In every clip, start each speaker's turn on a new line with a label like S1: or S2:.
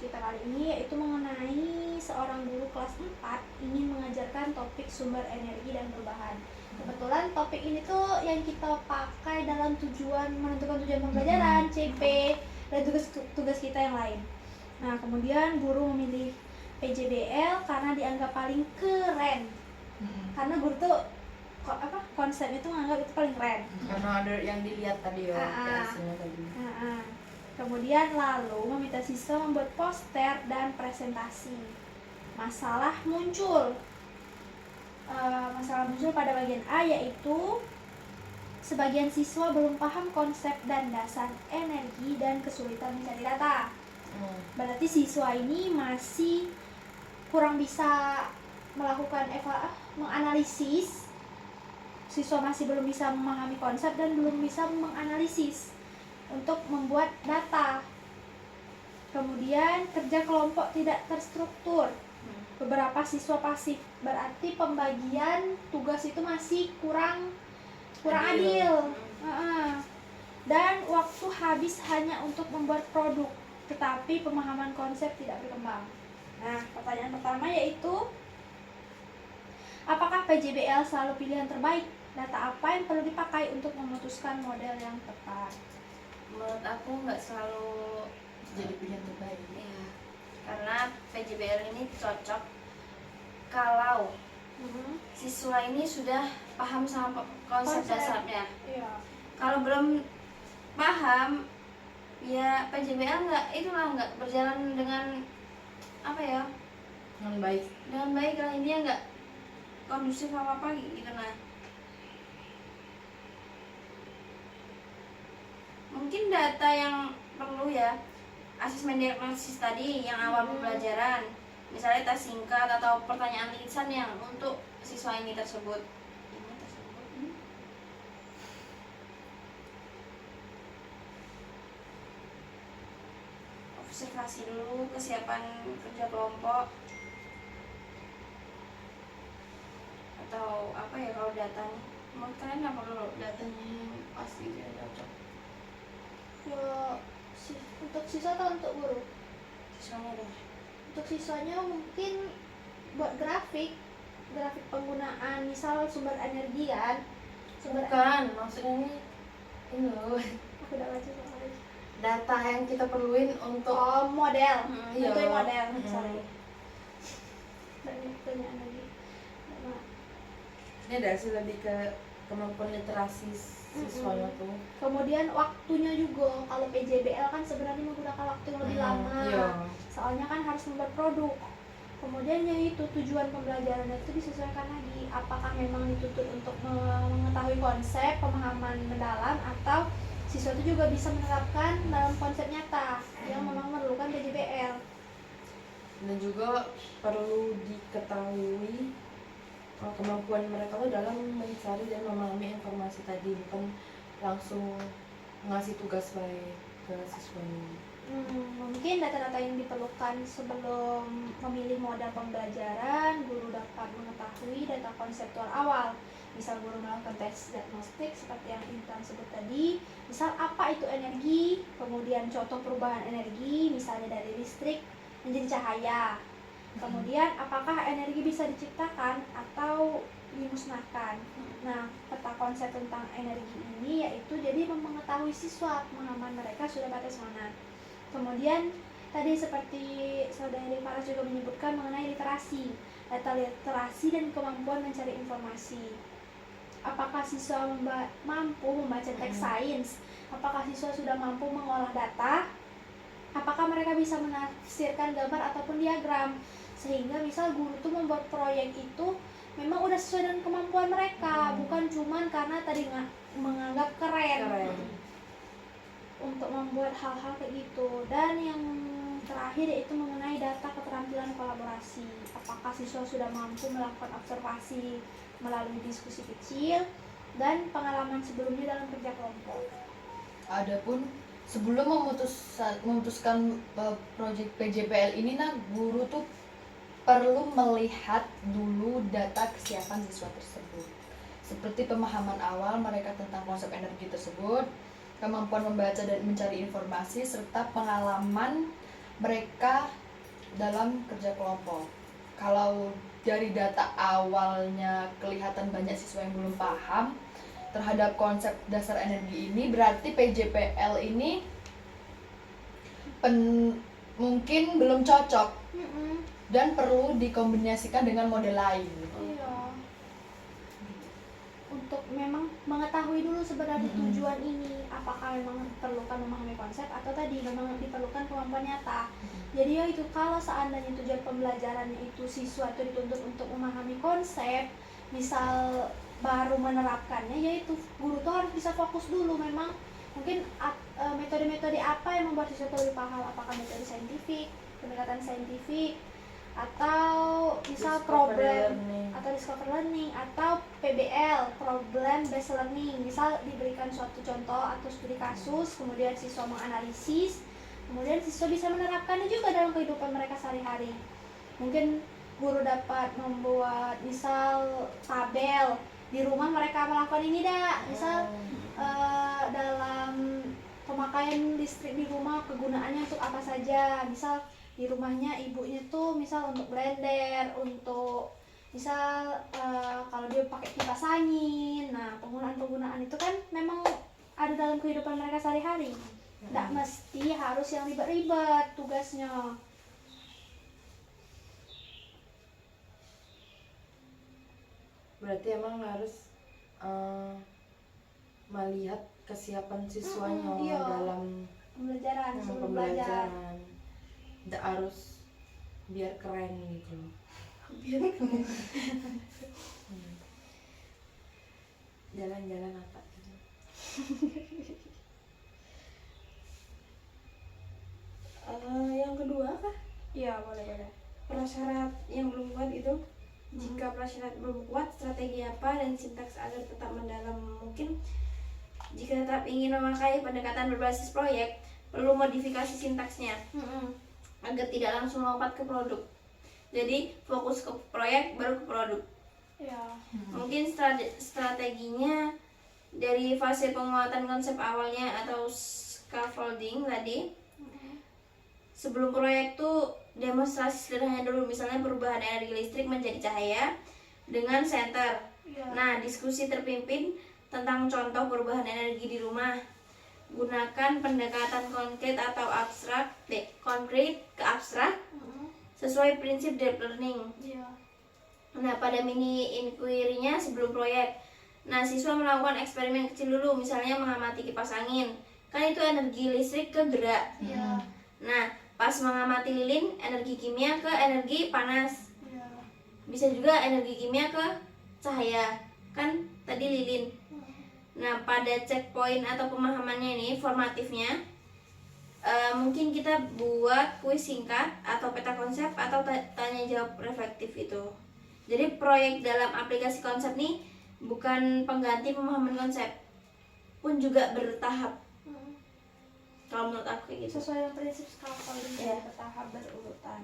S1: kita kali ini yaitu mengenai seorang guru kelas 4 ingin mengajarkan topik sumber energi dan perubahan. Kebetulan topik ini tuh yang kita pakai dalam menentukan tujuan pembelajaran, CP, dan tugas kita yang lain. Nah, kemudian guru memilih PJBL karena dianggap paling keren. Karena guru tuh konsepnya tuh menganggap itu paling keren.
S2: Karena ada yang dilihat tadi ya, hasilnya tadi.
S1: Kemudian lalu meminta siswa membuat poster dan presentasi. Masalah muncul pada bagian A, yaitu sebagian siswa belum paham konsep dan dasar energi dan kesulitan mencari data. Berarti siswa ini masih kurang bisa melakukan menganalisis. Siswa masih belum bisa memahami konsep dan belum bisa menganalisis untuk membuat data. Kemudian kerja kelompok tidak terstruktur. Beberapa siswa pasif, berarti pembagian tugas itu masih kurang adil. Dan waktu habis hanya untuk membuat produk, tetapi pemahaman konsep tidak berkembang. Nah, pertanyaan pertama yaitu, apakah PJBL selalu pilihan terbaik? Data apa yang perlu dipakai untuk memutuskan model yang tepat?
S3: Menurut aku nggak selalu
S2: Jadi pilihan terbaik.
S3: ya, karena PJBL ini cocok kalau siswa ini sudah paham sama konsep dasarnya.
S1: Iya.
S3: Kalau belum paham, ya PJBL nggak berjalan dengan
S2: Dengan baik.
S3: dengan baik lah, intinya nggak kondusif apa gitu. Nah, mungkin data yang perlu ya, asesmen diagnosis tadi yang awal pembelajaran, misalnya tes singkat atau pertanyaan lisan yang untuk siswa ini tersebut. Observasi dulu kesiapan kerja kelompok atau apa ya kalau datanya. Menurut kalian apa kalau datanya pasti dia cocok?
S1: Untuk siswa atau untuk guru?
S3: Siswanya deh.
S1: Untuk siswanya mungkin buat grafik penggunaan, misal sumber energi kan.
S3: Bukan, maksudnya ini loh,
S1: Aku udah baca soalnya.
S3: data yang kita perluin untuk
S1: Model.
S3: iya.
S1: Contohnya model, sorry. Pertanyaan lagi.
S2: Ini ada sih lebih ke kemampuan literasi siswanya tuh.
S1: Kemudian waktunya juga, kalau PJBL kan sebenarnya menggunakan waktu yang lebih lama.
S2: Iya.
S1: Soalnya kan harus membuat produk. Kemudian yaitu tujuan pembelajaran itu disesuaikan lagi, apakah memang dituntut untuk mengetahui konsep, pemahaman mendalam, atau siswa itu juga bisa menerapkan dalam konsep nyata yang memang memerlukan PJBL.
S2: Dan juga perlu diketahui kemampuan mereka tuh dalam mencari dan memahami informasi tadi, bukan langsung ngasih tugas baik ke siswanya.
S1: Mungkin data-data yang diperlukan sebelum memilih modal pembelajaran, guru dapat mengetahui data konseptual awal. Misal guru melakukan tes diagnostik seperti yang Intan sebut tadi, misal apa itu energi, kemudian contoh perubahan energi, misalnya dari listrik menjadi cahaya. Kemudian apakah energi bisa diciptakan atau dimusnahkan. Nah, peta konsep tentang energi ini yaitu jadi mengetahui siswa pemahaman mereka sudah batas mana. Kemudian tadi seperti Saudari Farah juga menyebutkan mengenai literasi, data literasi dan kemampuan mencari informasi. Apakah siswa mampu membaca teks sains? Apakah siswa sudah mampu mengolah data? Apakah mereka bisa menafsirkan gambar ataupun diagram? Sehingga misal guru tuh membuat proyek itu memang udah sesuai dengan kemampuan mereka, bukan cuman karena tadi menganggap keren. Untuk membuat hal-hal kayak gitu. Dan yang terakhir yaitu mengenai data keterampilan kolaborasi. Apakah siswa sudah mampu melakukan observasi melalui diskusi kecil dan pengalaman sebelumnya dalam kerja kelompok.
S2: Adapun sebelum memutuskan proyek PJBL ini, guru tuh perlu melihat dulu data kesiapan siswa tersebut, seperti pemahaman awal mereka tentang konsep energi tersebut, kemampuan membaca dan mencari informasi, serta pengalaman
S4: mereka dalam kerja kelompok. Kalau dari data awalnya kelihatan banyak siswa yang belum paham terhadap konsep dasar energi ini, berarti PJPL ini mungkin belum cocok dan perlu dikombinasikan dengan model lain.
S1: Iya. Untuk memang mengetahui dulu sebenarnya tujuan ini, apakah memang diperlukan memahami konsep atau tadi memang diperlukan kemampuan nyata. Jadi ya itu, kalau seandainya tujuan pembelajarannya itu siswa itu dituntut untuk memahami konsep, misal baru menerapkannya, yaitu guru tuh harus bisa fokus dulu memang mungkin metode-metode apa yang membuat siswa itu lebih paham, apakah metode saintifik, pendekatan saintifik, atau misal problem atau discover learning, atau PBL, problem based learning, misal diberikan suatu contoh atau studi kasus, kemudian siswa menganalisis, kemudian siswa bisa menerapkannya juga dalam kehidupan mereka sehari-hari. Mungkin guru dapat membuat misal tabel, di rumah mereka melakukan ini misal dalam pemakaian listrik di rumah kegunaannya untuk apa saja, misal di rumahnya ibunya tuh misal untuk blender, untuk misal kalau dia pakai kipas angin. Nah, penggunaan itu kan memang ada dalam kehidupan mereka sehari-hari. Nggak mesti harus yang ribet-ribet tugasnya.
S2: Berarti emang harus melihat kesiapan siswanya
S1: iya.
S2: dalam
S1: Pembelajaran, sebelum belajar.
S2: Nggak harus biar keren gitu. Jalan-jalan apa gitu.
S3: Yang kedua kah?
S1: Iya, boleh.
S3: Prasyarat yang belum kuat itu, jika prasyarat belum kuat, strategi apa dan sintaks agar tetap mendalam? Mungkin jika tetap ingin memakai pendekatan berbasis proyek, perlu modifikasi sintaksnya agar tidak langsung lompat ke produk. Jadi fokus ke proyek baru ke produk.
S1: Ya.
S3: Mungkin strateginya dari fase penguatan konsep awalnya atau scaffolding tadi. Sebelum proyek tuh demonstrasi sederhana dulu, misalnya perubahan energi listrik menjadi cahaya dengan senter.
S1: Ya.
S3: Nah, diskusi terpimpin tentang contoh perubahan energi di rumah. Gunakan pendekatan konkret atau abstrak, konkret ke abstrak sesuai prinsip deep learning.
S1: Ya.
S3: Nah, pada mini inquiry-nya sebelum proyek, nah siswa melakukan eksperimen kecil dulu, misalnya mengamati kipas angin, kan itu energi listrik ke gerak.
S1: Ya.
S3: Nah, pas mengamati lilin, energi kimia ke energi panas.
S1: Ya.
S3: Bisa juga energi kimia ke cahaya, kan tadi lilin. Nah, pada checkpoint atau pemahamannya ini, formatifnya, mungkin kita buat kuis singkat atau peta konsep atau tanya jawab reflektif itu. Jadi proyek dalam aplikasi konsep nih bukan pengganti pemahaman konsep, pun juga bertahap. Kalau menurut aku kayak gitu.
S1: Sesuai dengan prinsip scaffolding
S3: Ya.
S1: bertahap berurutan.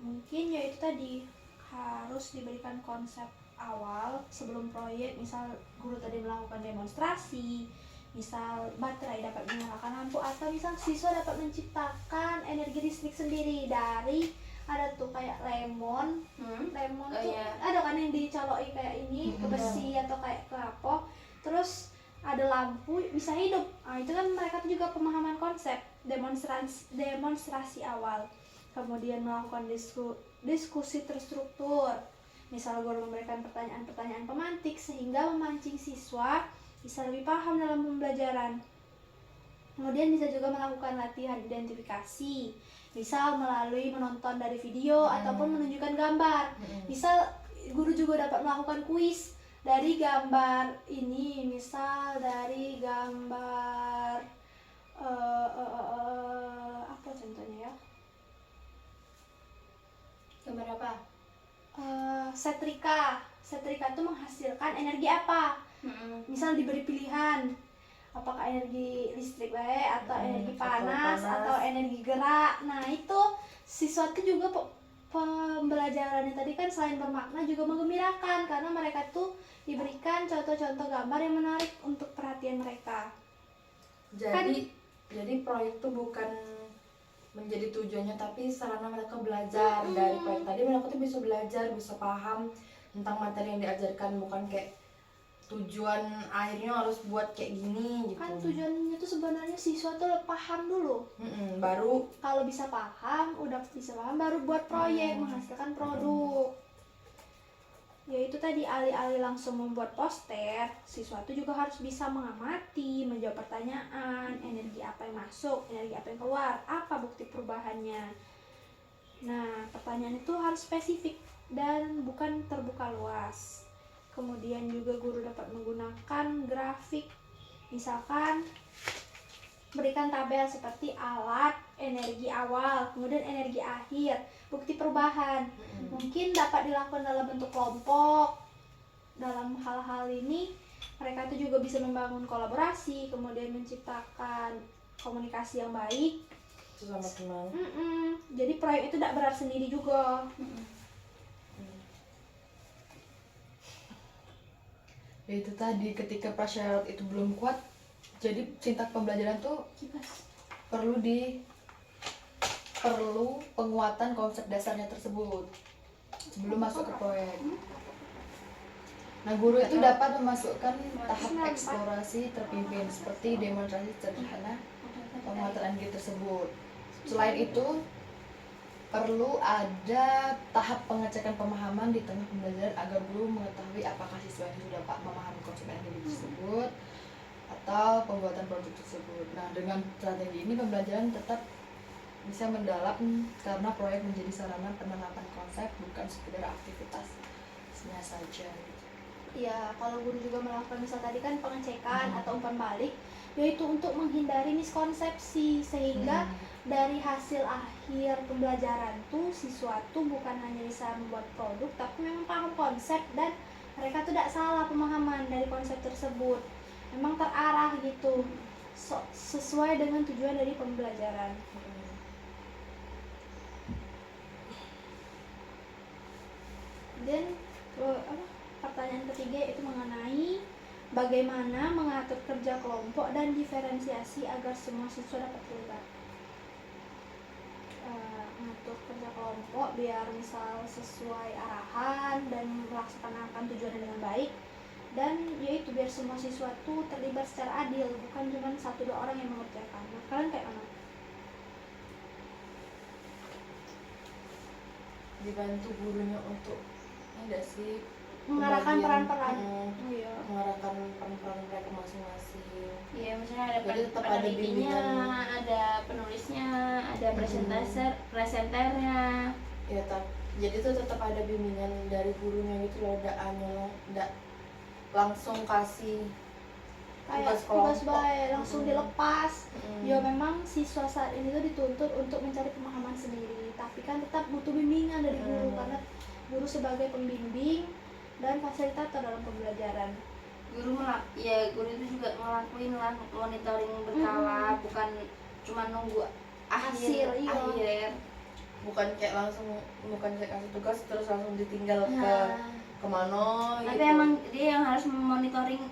S1: Mungkin ya itu tadi harus diberikan konsep awal sebelum proyek, misal guru tadi melakukan demonstrasi, misal baterai dapat menyalakan lampu, atau misal siswa dapat menciptakan energi listrik sendiri dari ada tuh kayak lemon tuh
S3: iya.
S1: ada kan yang dicoloki kayak ini ke besi atau kayak ke apa, terus ada lampu bisa hidup. Nah, itu kan mereka tuh juga pemahaman konsep, demonstrasi awal. Kemudian melakukan diskusi terstruktur. Misal guru memberikan pertanyaan-pertanyaan pemantik sehingga memancing siswa bisa lebih paham dalam pembelajaran. Kemudian bisa juga melakukan latihan identifikasi, misal melalui menonton dari video ataupun menunjukkan gambar. Misal guru juga dapat melakukan kuis dari gambar ini, misal dari gambar apa contohnya ya?
S3: Gambar apa?
S1: Setrika itu menghasilkan energi apa? Misal diberi pilihan, apakah energi listrik atau energi panas atau energi gerak. Nah, itu siswa itu juga pembelajarannya tadi kan selain bermakna juga menggembirakan, karena mereka tuh diberikan contoh-contoh gambar yang menarik untuk perhatian mereka.
S2: Jadi proyek tuh bukan menjadi tujuannya, tapi sarana mereka belajar. Dari proyek tadi mereka tuh bisa belajar, bisa paham tentang materi yang diajarkan, bukan kayak tujuan akhirnya harus buat kayak gini gitu.
S1: Kan tujuannya tuh sebenarnya siswa tuh paham dulu.
S2: Baru
S1: Kalau bisa paham, udah bisa paham baru buat proyek, menghasilkan produk. Yaitu tadi alih-alih langsung membuat poster, siswa itu juga harus bisa mengamati, menjawab pertanyaan, energi apa yang masuk, energi apa yang keluar, apa bukti perubahannya. Nah, pertanyaan itu harus spesifik dan bukan terbuka luas. Kemudian juga guru dapat menggunakan grafik, misalkan berikan tabel seperti alat, energi awal, kemudian energi akhir, bukti perubahan. Mungkin dapat dilakukan dalam bentuk kelompok. Dalam hal-hal ini mereka itu juga bisa membangun kolaborasi, kemudian menciptakan komunikasi yang baik
S2: sesama teman.
S1: Jadi proyek itu tidak berat sendiri juga.
S4: Ya itu tadi, ketika prasyarat itu belum kuat, jadi tingkat pembelajaran tuh perlu penguatan konsep dasarnya tersebut sebelum masuk ke proyek. Nah, guru itu dapat memasukkan tahap eksplorasi terpimpin seperti demonstrasi sederhana penguatan energi tersebut. Selain itu, perlu ada tahap pengecekan pemahaman di tengah pembelajaran agar guru mengetahui apakah siswa ini sudah memahami konsep energi tersebut atau pembuatan produk tersebut. Nah, dengan strategi ini pembelajaran tetap bisa mendalam karena proyek menjadi sarana penerapan konsep, bukan sekedar aktivitasnya saja.
S1: Ya, kalau guru juga melakukan misal tadi kan pengecekan atau umpan balik, yaitu untuk menghindari miskonsepsi, sehingga dari hasil akhir pembelajaran tuh siswa tuh bukan hanya bisa membuat produk, tapi memang paham konsep dan mereka tuh tidak salah pemahaman dari konsep tersebut, memang terarah gitu, sesuai dengan tujuan dari pembelajaran. Dan pertanyaan ketiga itu mengenai bagaimana mengatur kerja kelompok dan diferensiasi agar semua siswa dapat terlibat. Mengatur kerja kelompok biar misal sesuai arahan dan melaksanakan tujuannya dengan baik, dan yaitu biar semua siswa tuh terlibat secara adil, bukan cuma 1-2 orang yang mengerjakan. Nah, kalian kayak mana?
S2: Dibantu gurunya untuk enggak sih
S1: Mengarahkan
S2: pembagian,
S1: peran-peran.
S2: iya, mengarahkan peran-peran mereka masing-masing.
S3: Iya, misalnya ada
S2: Jadi tetap ada
S3: penelitinya,
S2: bimbingan.
S3: ada penulisnya, ada presenternya.
S2: Ya, jadi tuh tetap ada bimbingan dari gurunya gitu loh, nggak langsung kasih
S1: Kayak
S2: tugas
S1: tugas
S2: kelompok.
S1: baik langsung dilepas. Ya memang siswa saat ini tuh dituntut untuk mencari pemahaman sendiri, tapi kan tetap butuh bimbingan dari guru, karena guru sebagai pembimbing dan fasilitator dalam pembelajaran.
S3: Guru itu juga ngelakuin lah monitoring berkala, bukan cuma nunggu
S1: Hasil, iya.
S3: akhir.
S2: bukan kayak kasih tugas terus langsung ditinggal ke kemana
S3: Tapi
S2: gitu.
S3: emang dia yang harus memonitoring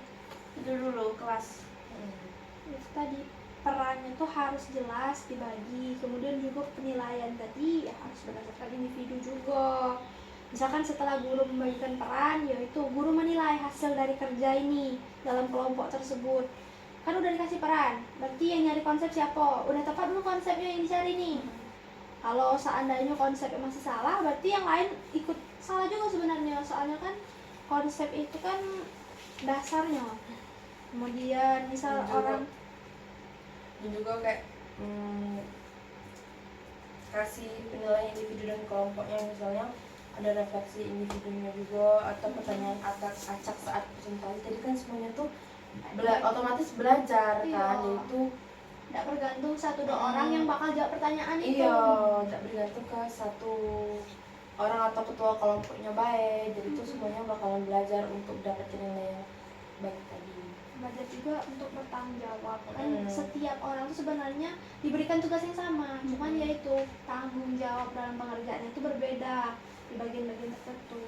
S3: itu dulu kelas.
S1: Itu tadi perannya tuh harus jelas dibagi, kemudian juga penilaian tadi ya harus berdasarkan individu juga. Misalkan setelah guru membagikan peran, yaitu guru menilai hasil dari kerja ini dalam kelompok tersebut. Kan udah dikasih peran, berarti yang nyari konsep siapa? Udah tepat belum konsepnya yang dicari nih? Kalau seandainya konsepnya masih salah, berarti yang lain ikut salah juga sebenarnya. Soalnya kan konsep itu kan dasarnya. Kemudian misal
S2: dan juga kayak kasih penilaian individu dan kelompoknya, misalnya ada refleksi individunya juga atau pertanyaan acak saat presentasi. Jadi kan semuanya tuh otomatis belajar
S1: Iya.
S2: kan, yaitu
S1: tidak bergantung 1-2 orang yang bakal jawab pertanyaan itu.
S2: iya, tidak bergantung ke satu orang atau ketua kelompoknya baik. Jadi itu semuanya bakalan belajar untuk dapetin nilai yang baik tadi.
S1: Belajar juga untuk bertanggung jawab. Kan setiap orang tuh sebenarnya diberikan tugas yang sama, cuman yaitu tanggung jawab dalam pengerjaannya itu berbeda di bagian-bagian tertentu.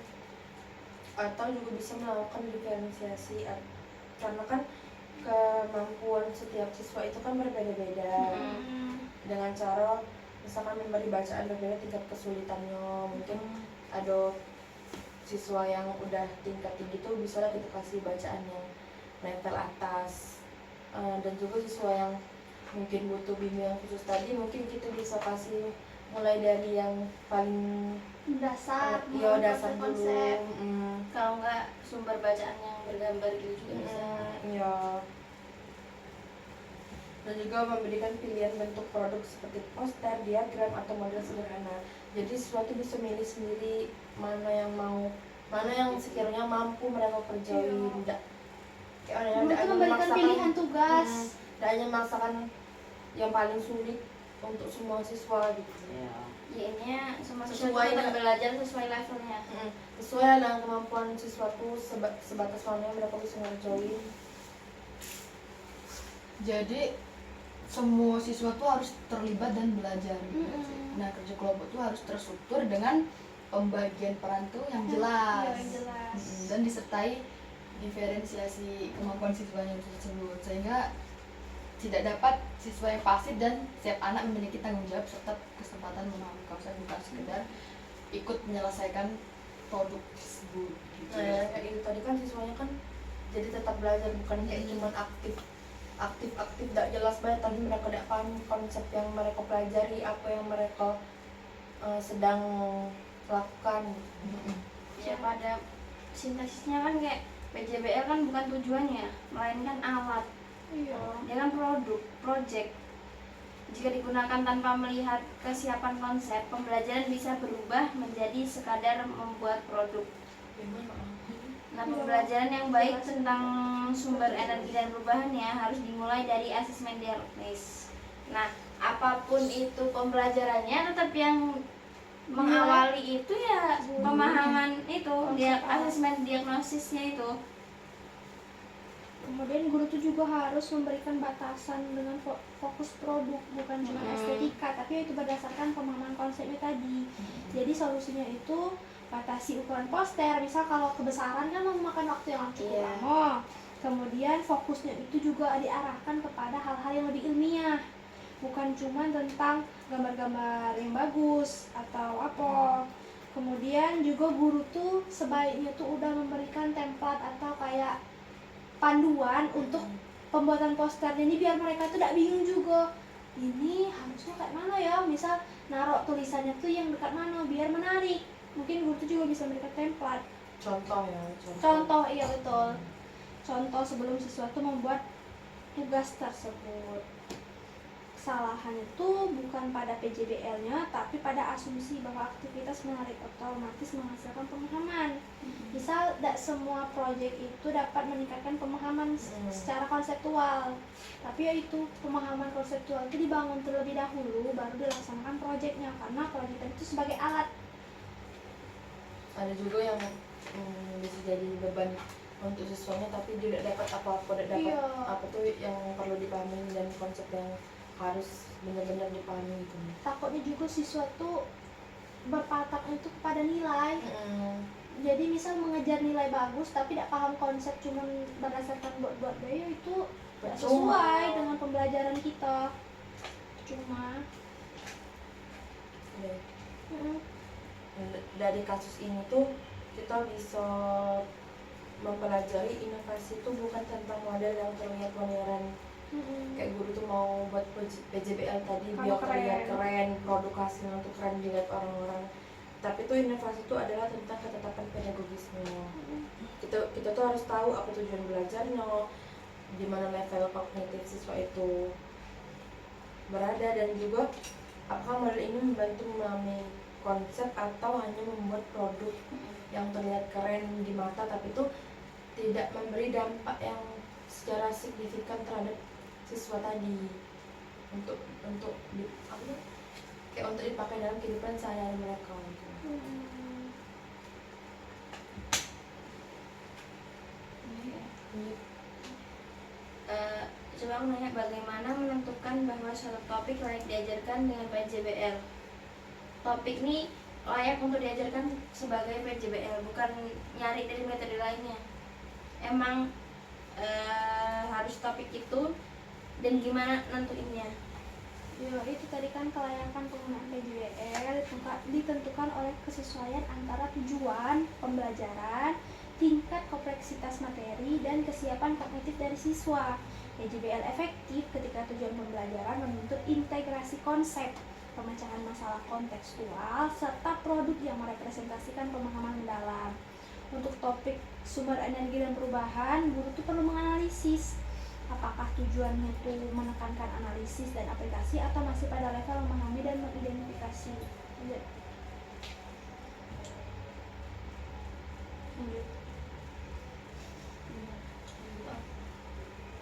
S2: Atau juga bisa melakukan diferensiasi, karena kan kemampuan setiap siswa itu kan berbeda-beda. Dengan cara misalkan memberi bacaan berbeda tingkat kesulitannya. Mungkin ada siswa yang udah tingkat tinggi tuh bisa lah kita kasih bacaan yang level atas. Dan juga siswa yang mungkin butuh bimbingan khusus tadi, mungkin kita bisa kasih mulai dari yang paling
S1: dasar,
S2: iya
S1: mengenal
S2: dasar dulu.
S1: konsep.
S3: Kalau enggak sumber bacaan yang bergambar gitu juga bisa.
S2: Iya. Dan juga memberikan pilihan bentuk produk seperti poster, diagram, atau model sederhana. Jadi sesuatu bisa milih sendiri mana yang mau, mana yang sekiranya mampu mereka kerjain.
S1: Iya.
S2: Kayak orang
S1: Guru tuh memberikan pilihan tugas.
S2: tidak hanya memaksakan yang paling sulit untuk semua siswa gitu.
S3: Ya ini semua siswa
S2: Sesuai
S3: itu
S2: dengan-
S3: belajar sesuai levelnya.
S2: Sesuai dengan kemampuan siswaku sebatas mana yang mereka bisa ngerjain.
S4: Jadi semua siswa tuh harus terlibat dan belajar gitu. Nah, kerja kelompok tuh harus terstruktur dengan pembagian peran tuh yang jelas.
S1: Yang jelas.
S4: Dan disertai diferensiasi kemampuan siswanya tersebut, sehingga tidak dapat siswa yang pasif dan setiap anak memiliki tanggung jawab serta kesempatan memahami konsep, bukan sekedar ikut menyelesaikan produk tersebut gitu.
S2: Nah, ya, kayak gitu tadi kan siswanya kan jadi tetap belajar, bukan kayak cuman aktif tidak jelas banget, tapi mereka tidak paham konsep yang mereka pelajari, apa yang mereka sedang lakukan.
S3: Ya pada sintesisnya kan kayak PJBL kan bukan tujuannya, melainkan alat.
S1: Iya.
S3: Dia kan produk, project. Jika digunakan tanpa melihat kesiapan konsep, pembelajaran bisa berubah menjadi sekadar membuat produk. Nah, pembelajaran yang baik tentang sumber energi dan perubahannya harus dimulai dari asesmen diagnosis. Nah, apapun itu pembelajarannya, tetap yang mengawali itu ya pemahaman itu, dia asesmen diagnosisnya itu.
S1: Kemudian guru tuh juga harus memberikan batasan dengan fokus produk, bukan cuma estetika, tapi itu berdasarkan pemahaman konsepnya tadi. Jadi solusinya itu batasi ukuran poster, misal kalau kebesaran kan memakan waktu yang cukup lama. Kemudian fokusnya itu juga diarahkan kepada hal-hal yang lebih ilmiah, bukan cuma tentang gambar-gambar yang bagus atau apa. Kemudian juga guru tuh sebaiknya tuh udah memberikan template atau kayak panduan untuk pembuatan posternya ini, biar mereka tuh tidak bingung juga. Ini harusnya kayak mana ya? Misal naruh tulisannya tuh yang dekat mana biar menarik. Mungkin guru tuh juga bisa memberikan template.
S2: Contoh ya.
S1: Contoh, iya betul. Contoh sebelum siswa tuh membuat tugas tersebut. Kesalahannya tuh bukan pada PJBL-nya, tapi pada asumsi bahwa aktivitas menarik otomatis menghasilkan pemahaman. Misal, tidak semua proyek itu dapat meningkatkan pemahaman secara konseptual, tapi yaitu pemahaman konseptual itu dibangun terlebih dahulu, baru dilaksanakan proyeknya, karena proyek itu sebagai alat.
S2: Ada juga yang bisa jadi beban untuk siswanya, tapi dia tidak dapat apa-apa, tidak dapat apa tuh yang perlu dipahami dan konsep yang harus benar-benar dipahami gitu.
S1: Takutnya juga siswa tuh berpatak itu kepada nilai. Jadi misal mengejar nilai bagus tapi tidak paham konsep, cuma berdasarkan buat-buat gaya, itu tidak sesuai dengan pembelajaran kita. Cuma
S2: dari kasus ini tuh kita bisa mempelajari inovasi itu bukan tentang model yang terlihat modern. Kayak guru tuh mau buat PJBL tadi biar terlihat keren, produk hasilnya tuh keren dilihat orang-orang. Tapi tuh inovasi itu adalah tentang ketetapan pedagogisnya. Kita tuh harus tahu apa tujuan belajarnya, di mana level kognitif siswa itu berada, dan juga apakah model ini membantu memahami konsep atau hanya membuat produk yang terlihat keren di mata tapi itu tidak memberi dampak yang secara signifikan terhadap siswa tadi untuk dipakai dalam kehidupan sehari-hari mereka gitu.
S3: Coba aku nanya, bagaimana menentukan bahwa suatu topik layak diajarkan dengan PJBL? Topik ini layak untuk diajarkan sebagai PJBL, bukan nyari dari metode lainnya. Emang harus topik itu, dan gimana nentuinnya?
S1: Ya, itu tadi kan kelayakan penggunaan PJBL ditentukan oleh kesesuaian antara tujuan pembelajaran, tingkat kompleksitas materi, dan kesiapan kognitif dari siswa. PJBL efektif ketika tujuan pembelajaran menuntut integrasi konsep, pemecahan masalah kontekstual, serta produk yang merepresentasikan pemahaman mendalam. Untuk topik sumber energi dan perubahan, guru itu perlu menganalisis apakah tujuannya itu menekankan analisis dan aplikasi atau masih pada level memahami dan mengidentifikasi. Lanjut.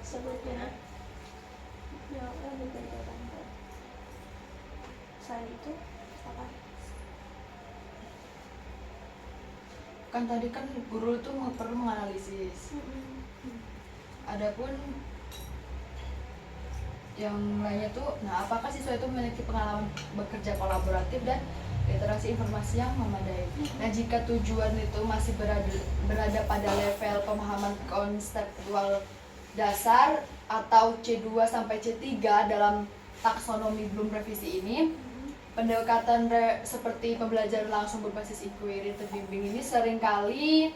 S1: Sebutnya ya lanjut dari jawaban. Selain itu apa?
S4: Kan tadi kan guru itu perlu menganalisis. Adapun yang lainnya tuh, nah apakah siswa itu memiliki pengalaman bekerja kolaboratif dan literasi informasi yang memadai. Nah jika tujuan itu masih berada pada level pemahaman konseptual dasar atau C2 sampai C3 dalam taksonomi belum revisi ini, pendekatan seperti pembelajaran langsung berbasis inquiry terbimbing ini seringkali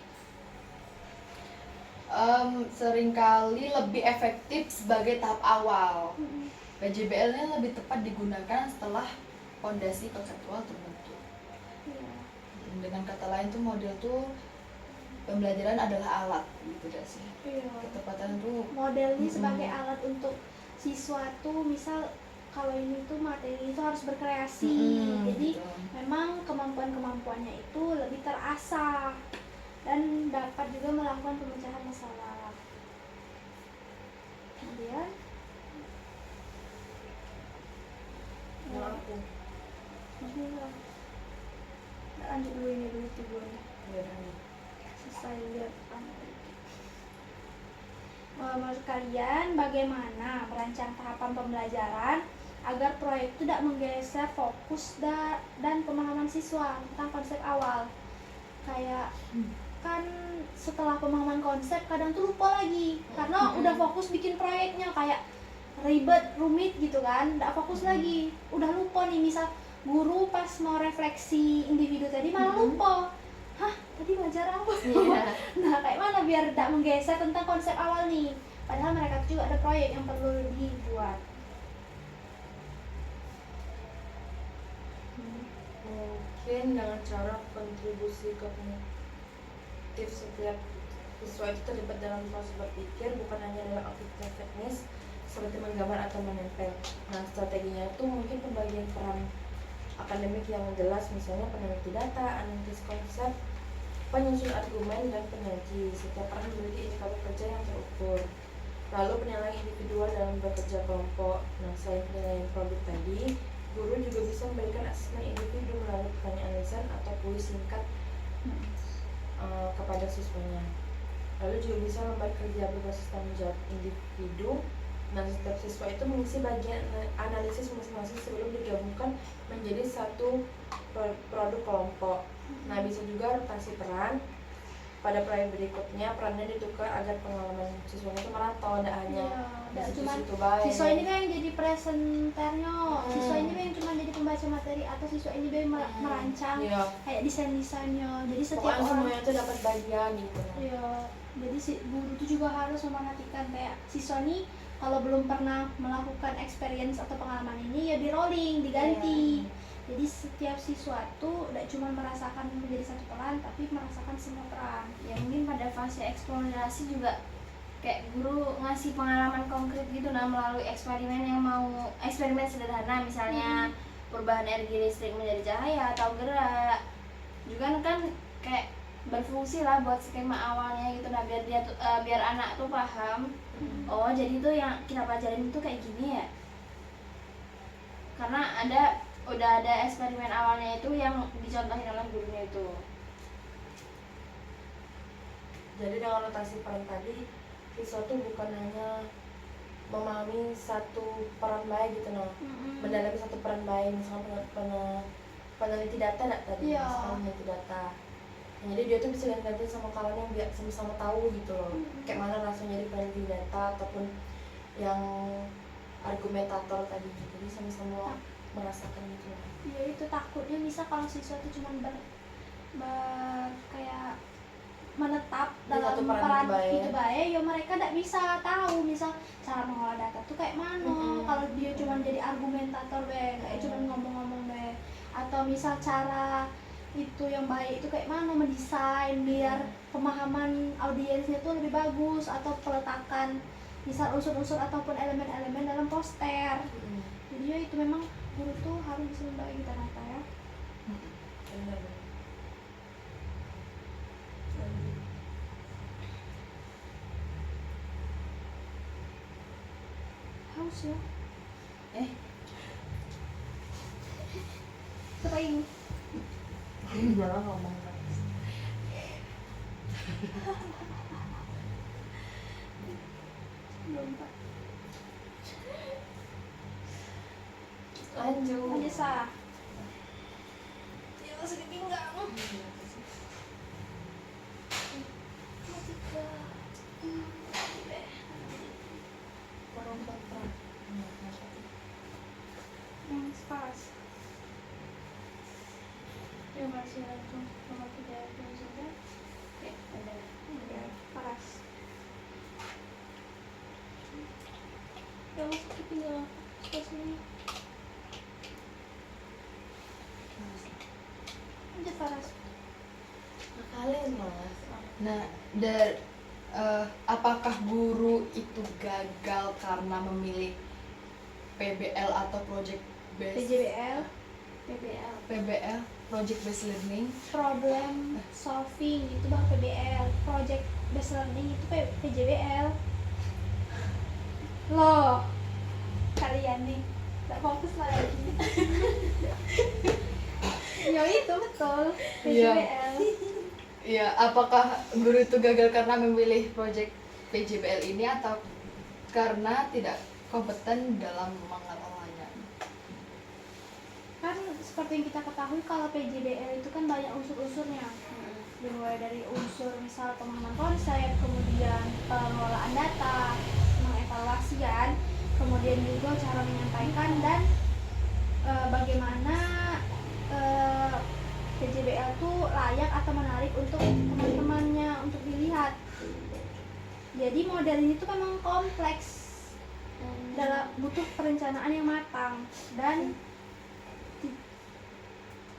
S4: lebih efektif sebagai tahap awal. PJBL-nya lebih tepat digunakan setelah fondasi konseptual terbentuk. Dengan kata lain tuh model tuh pembelajaran adalah alat gitu dah sih. Ketepatan tuh
S1: Model ini sebagai alat untuk siswa tuh, misal kalau ini tuh materi itu harus berkreasi. Jadi
S4: betul.
S1: memang kemampuan-kemampuannya itu lebih terasah dan dapat juga melakukan pemecahan masalah. Kemudian
S2: aku
S1: lanjut dulu ini dulu tujuannya.
S2: biar
S1: Selesai lihat menurut kalian bagaimana merancang tahapan pembelajaran agar proyek itu tidak menggeser fokus dan pemahaman siswa tentang konsep awal? Kayak kan setelah pemahaman konsep kadang tuh lupa lagi karena udah fokus bikin proyeknya, kayak ribet, rumit gitu kan, nggak fokus lagi, udah lupa nih. Misal guru pas mau refleksi individu tadi malah lupa, hah tadi belajar apa? Nah kayak mana biar tidak menggeser tentang konsep awal nih, padahal mereka juga ada proyek yang perlu dibuat.
S2: mungkin dengan cara kontribusi kognitif setiap siswa itu terlibat dalam proses berpikir, bukan hanya dalam aktivitas teknis seperti menggambar atau menempel. Nah strateginya itu mungkin pembagian peran akademik yang jelas, misalnya peneliti data, analisis konsep, penyusun argumen, dan penyaji. Setiap peran memiliki indikator kerja yang terukur. Lalu penilaian individual dalam bekerja kelompok. Nah selain penilaian produk tadi, guru juga bisa memberikan asesmen individu melalui pertanyaan lisan atau kuis singkat kepada siswanya. Lalu juga bisa membuat kerja berbasis tanggung jawab individu. Nah setiap siswa itu mengisi bagian analisis masing-masing sebelum digabungkan menjadi satu produk kelompok. Nah bisa juga rotasi peran. Pada proyek berikutnya perannya ditukar agar pengalaman siswanya itu merata, tidak hanya
S1: Nggak cuma
S2: situ baik.
S1: siswa ini yang jadi presenternya, siswa ini yang cuma jadi pembaca materi, atau siswa ini yang merancang kayak desain-desainnya. Jadi setiap
S2: pokoknya
S1: orang
S2: semuanya itu dapat bagian gitu.
S1: ya, jadi si guru itu juga harus memperhatikan kayak siswa nih kalau belum pernah melakukan experience atau pengalaman ini ya di rolling, diganti. Jadi setiap siswa tuh tidak cuma merasakan menjadi satu peran, tapi merasakan semua peran.
S3: Ya mungkin pada fase eksplorasi juga kayak guru ngasih pengalaman konkret gitu, nah melalui eksperimen sederhana, misalnya perubahan energi listrik menjadi cahaya atau gerak, juga kan kayak berfungsi lah buat skema awalnya gitu. Nah biar anak tuh paham, oh jadi tuh yang kita pelajarin itu kayak gini ya, karena udah ada eksperimen awalnya itu yang dicontohin oleh gurunya itu.
S2: Jadi dengan rotasi peran tadi, siswa tuh bukan hanya memahami satu peran baik gitu, mendalami satu peran baik, misalnya peneliti data tadi, misalnya peneliti data. Nah, jadi dia tuh bisa ganti sama kawan yang biar sama-sama tahu gitu loh, kayak mana rasanya jadi peneliti data, ataupun yang argumentator tadi, jadi sama-sama merasakan itu.
S1: Ya itu takutnya misal kalau siswa itu cuma kayak menetap
S2: Di
S1: dalam
S2: satu
S1: peran
S2: paradigma ya.
S1: itu baik, ya mereka tidak bisa tahu misal cara mengolah data tuh kayak mana. Kalau dia cuma jadi argumentator kayak cuma ngomong-ngomong atau misal cara itu yang baik itu kayak mana mendesain biar pemahaman audiensnya tuh lebih bagus, atau peletakan misal unsur-unsur ataupun elemen-elemen dalam poster. Jadi ya itu memang guru tuh harus bisa membagi data ya.
S2: Benar.
S1: Haus ya. Sering.
S2: Jangan ngomong terus.
S1: Belum Pak.
S2: Lanjut.
S1: Anissa. Ya masih di pinggang. Yang pas. Ya masih langsung nomor 3 yang sudah.
S3: Oke, udah.
S1: Ya, pas. Ya masih di pinggang. Terus ini. Lanjut paras.
S2: Kalian mas.
S4: Nah, apakah guru itu gagal karena memilih PBL atau project based PBL project based learning?
S1: Problem solving itu bang PBL, project based learning itu PJBL. Loh, kalian nih gak fokus lagi. Ya itu betul PJBL.
S4: Ya, apakah guru itu gagal karena memilih project PJBL ini atau karena tidak kompeten dalam mengelolanya?
S1: Kan seperti yang kita ketahui kalau PJBL itu kan banyak unsur-unsurnya. Dimulai dari unsur misal pemahaman konsep, kemudian pengelolaan data, mengevaluasian, kemudian juga cara menyampaikan dan bagaimana PJBL tuh layak atau menarik untuk teman-temannya untuk dilihat. Jadi model ini tuh memang kompleks, butuh perencanaan yang matang, dan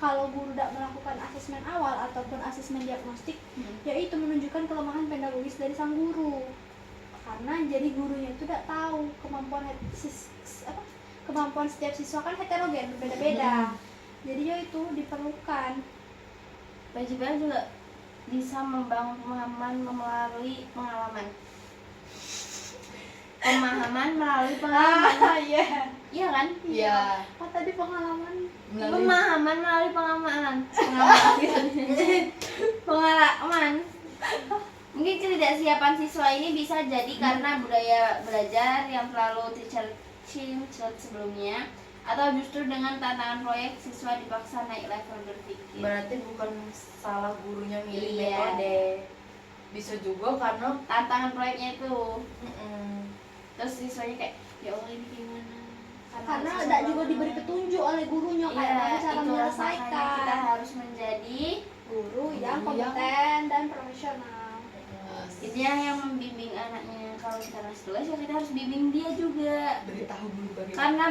S1: kalau guru tidak melakukan asesmen awal ataupun asesmen diagnostik, yaitu menunjukkan kelemahan pedagogis dari sang guru. Karena jadi gurunya itu tidak tahu kemampuan setiap siswa kan heterogen, berbeda-beda. Jadi ya itu diperlukan.
S3: PJBL juga bisa membangun pemahaman melalui pengalaman. Pemahaman melalui pengalaman.
S1: Iya.
S3: Iya kan?
S4: Iya.
S1: Oh tadi pengalaman.
S3: Pemahaman melalui pengalaman. Pengalaman. Mungkin ketidaksiapan siswa ini bisa jadi karena budaya belajar yang terlalu teacher-centered sebelumnya, atau justru dengan tantangan proyek siswa dipaksa naik level berpikir.
S2: Berarti bukan salah gurunya milih
S3: Iya.
S2: metode, bisa juga karena
S3: Tantangan proyeknya itu. Terus siswanya kayak, ya Allah ini gimana?
S1: Karena
S3: susah
S1: tidak juga
S3: banget.
S1: diberi petunjuk oleh gurunya kayak
S3: Iya,
S1: mana cara
S3: itulah makanya
S1: menyelesaikan.
S3: kita harus menjadi
S1: Guru yang kompeten dan profesional.
S3: Dia yang membimbing anaknya. Kalau kita ngasih tugas ya kita harus bimbing dia juga.
S4: Beritahu dulu bagaimana.
S3: Karena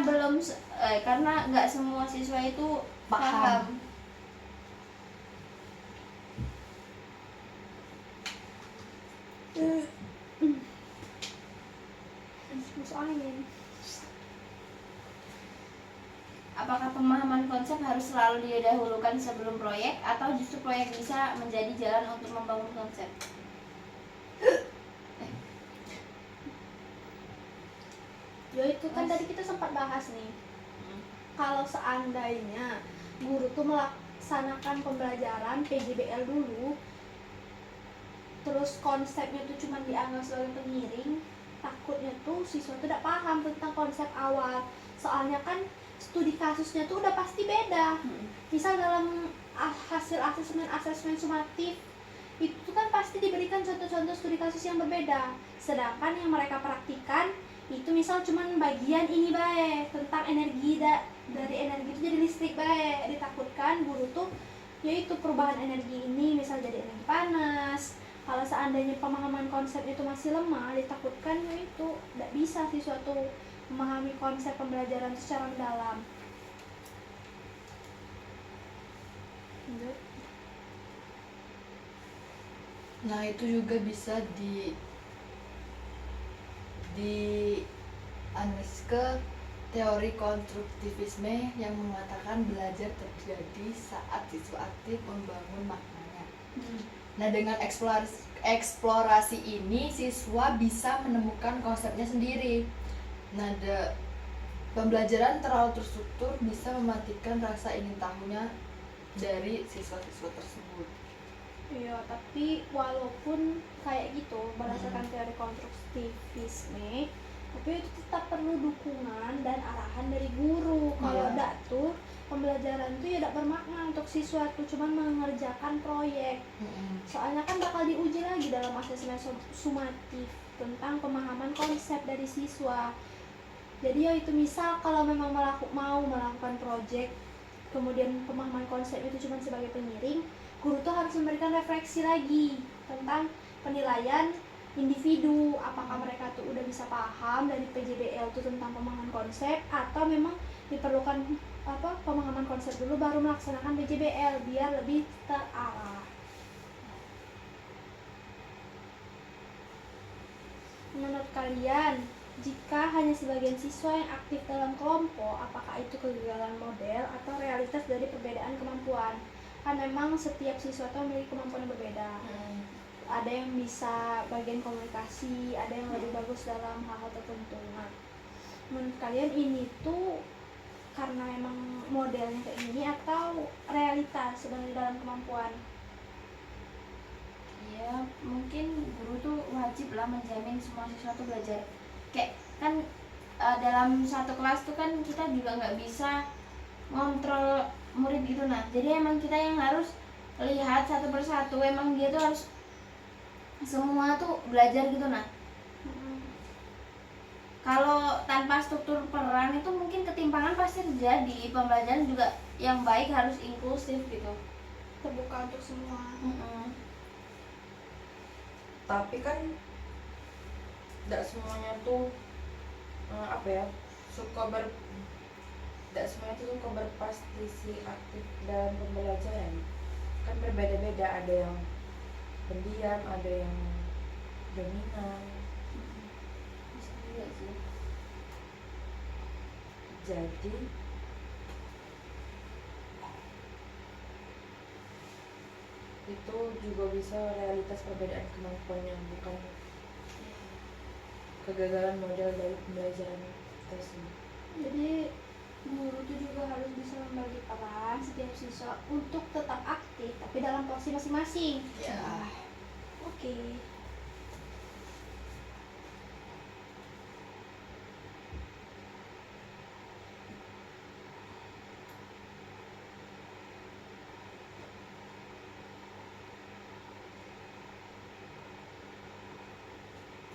S3: karena nggak semua siswa itu paham.
S1: Masuk angin.
S3: Apakah pemahaman konsep harus selalu didahulukan sebelum proyek, atau justru proyek bisa menjadi jalan untuk membangun konsep?
S1: Ya itu kan tadi kita sempat bahas nih. Kalau seandainya guru tuh melaksanakan pembelajaran PJBL dulu, terus konsepnya tuh cuma dianggap sebagai pengiring, takutnya tuh siswa tuh tidak paham tentang konsep awal. Soalnya kan studi kasusnya tuh udah pasti beda. Misal dalam hasil asesmen sumatif itu kan pasti diberikan contoh-contoh studi kasus yang berbeda. Sedangkan yang mereka praktikan itu misal cuman bagian ini bae tentang energi dari energi itu jadi listrik bae. Ditakutkan guru tuh yaitu perubahan energi ini misal jadi energi panas. Kalau seandainya pemahaman konsep itu masih lemah, ditakutkan yaitu tidak bisa siswa tuh memahami konsep pembelajaran secara mendalam.
S4: Nah, itu juga bisa analisis ke teori konstruktivisme yang mengatakan belajar terjadi saat siswa aktif membangun maknanya. Nah, dengan eksplorasi ini siswa bisa menemukan konsepnya sendiri. Nah, pembelajaran terlalu terstruktur bisa mematikan rasa ingin tahunya dari siswa-siswa tersebut.
S1: Iya, tapi walaupun kayak gitu berdasarkan teori konstruktivisme, tapi itu tetap perlu dukungan dan arahan dari guru. Kalau
S4: Iya.
S1: enggak tuh pembelajaran tuh ya tidak bermakna untuk siswa tuh cuman mengerjakan proyek. Soalnya kan bakal diuji lagi dalam asesmen sumatif tentang pemahaman konsep dari siswa. Jadi ya itu misal kalau memang mau melakukan proyek, kemudian pemahaman konsep itu cuma sebagai pengiring, guru tuh harus memberikan refleksi lagi tentang penilaian individu, apakah mereka tuh udah bisa paham dari PJBL tuh tentang pemahaman konsep atau memang diperlukan pemahaman konsep dulu baru melaksanakan PJBL biar lebih terarah. Menurut kalian, jika hanya sebagian siswa yang aktif dalam kelompok, apakah itu kegagalan model atau realitas dari perbedaan kemampuan? Kan memang setiap siswa itu memiliki kemampuan yang berbeda. Ada yang bisa bagian komunikasi, ada yang lebih bagus dalam hal-hal tertentu. Nah, menurut kalian ini tuh karena memang modelnya kayak gini atau realitas sebenarnya dalam kemampuan?
S3: Ya mungkin guru tuh wajib lah menjamin semua siswa tuh belajar. Kayak kan dalam satu kelas tuh kan kita juga nggak bisa ngontrol murid gitu. Nah jadi emang kita yang harus lihat satu persatu, emang dia tuh harus semua tuh belajar gitu. Nah kalau tanpa struktur peran itu mungkin ketimpangan pasti terjadi. Pembelajaran juga yang baik harus inklusif gitu,
S1: Terbuka untuk semua.
S2: Tapi kan tidak semuanya tuh tidak semuanya tuh suka berpartisipasi aktif dalam pembelajaran. Kan berbeda-beda, ada yang pendiam, ada yang dominan.
S3: bisa juga sih.
S2: Jadi itu juga bisa realitas perbedaan kemampuan yang bukan kegagalan model dari pembelajaran tersebut.
S1: Jadi guru itu juga harus bisa membagi peran setiap siswa untuk tetap aktif tapi dalam porsi masing-masing.
S4: Ya.
S1: Oke.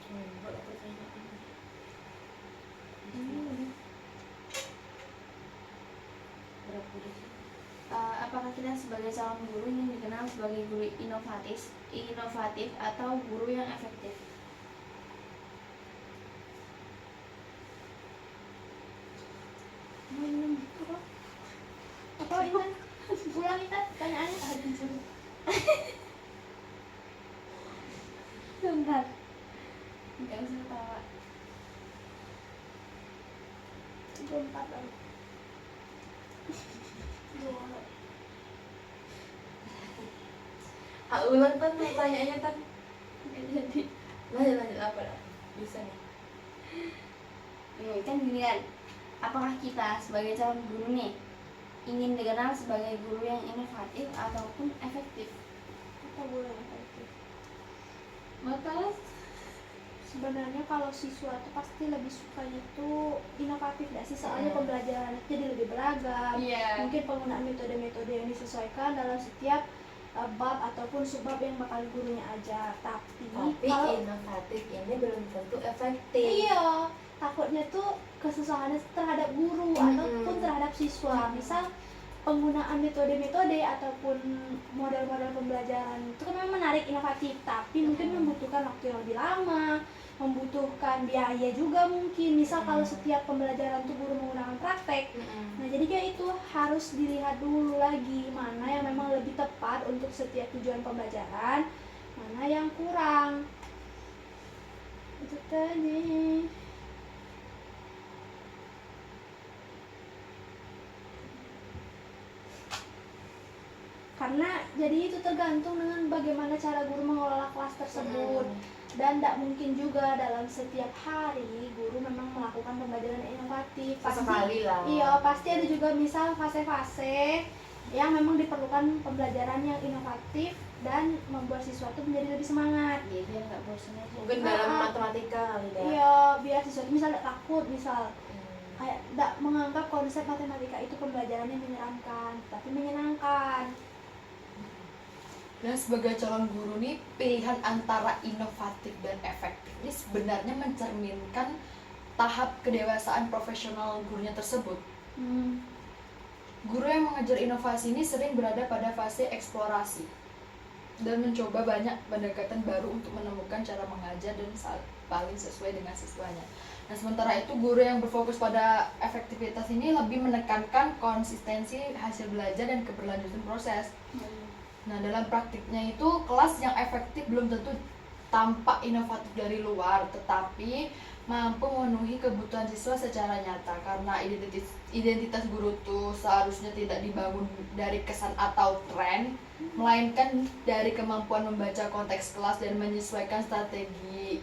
S2: Buat pertanyaan. Berapa detik?
S3: Apakah kita sebagai calon guru ingin dikenal sebagai guru inovatif atau guru yang efektif?
S1: Apa Intan? Ulang Intan pertanyaannya.
S3: Bentar, nggak usah ketawa.
S1: 24 lagi.
S2: Ulang kan pertanyaannya kan.
S3: Jadi
S2: Lanjut apa lah? Bisa nih.
S3: kan gini kan, apakah kita sebagai calon guru nih ingin dikenal sebagai guru yang inovatif ataupun efektif?
S1: Apa guru yang efektif?
S3: Maka
S1: Sebenarnya kalau siswa itu pasti lebih sukanya itu inovatif nggak sih? Soalnya pembelajaran jadi lebih beragam.
S3: iya.
S1: Mungkin penggunaan metode-metode yang disesuaikan dalam setiap bab ataupun subbab yang bakal gurunya ajar. Tapi
S2: Tapi
S1: kalau
S2: inovatif ini belum tentu efektif.
S1: iya, takutnya tuh kesusahannya terhadap guru ataupun terhadap siswa. Misal penggunaan metode-metode ataupun model-model pembelajaran itu kan memang menarik, inovatif, tapi mungkin membutuhkan waktu yang lebih lama, membutuhkan biaya juga mungkin. Misal kalau setiap pembelajaran tuh guru menggunakan praktek, nah jadi kayak itu harus dilihat dulu lagi mana yang memang lebih tepat untuk setiap tujuan pembelajaran, mana yang kurang. Itu tadi. Karena jadi itu tergantung dengan bagaimana cara guru mengelola kelas tersebut. Dan tidak mungkin juga dalam setiap hari guru memang melakukan pembelajaran yang inovatif.
S2: Sesekali lah.
S1: Iya, pasti ada juga misal fase-fase yang memang diperlukan pembelajaran yang inovatif dan membuat siswa itu menjadi lebih semangat.
S3: Iya, biar nggak bosan aja.
S2: Mungkin dalam matematika kali ya.
S1: Iya, biar siswa itu misal tidak takut, misal kayak tidak menganggap konsep matematika itu pembelajaran yang menyeramkan, tapi menyenangkan.
S4: Dan sebagai calon guru nih, pilihan antara inovatif dan efektif ini sebenarnya mencerminkan tahap kedewasaan profesional gurunya tersebut. Guru yang mengejar inovasi ini sering berada pada fase eksplorasi dan mencoba banyak pendekatan baru untuk menemukan cara mengajar dan paling sesuai dengan siswanya. Nah, sementara itu guru yang berfokus pada efektivitas ini lebih menekankan konsistensi hasil belajar dan keberlanjutan proses. Nah, dalam praktiknya itu kelas yang efektif belum tentu tampak inovatif dari luar, tetapi mampu memenuhi kebutuhan siswa secara nyata, karena identitas guru itu seharusnya tidak dibangun dari kesan atau tren, melainkan dari kemampuan membaca konteks kelas dan menyesuaikan strategi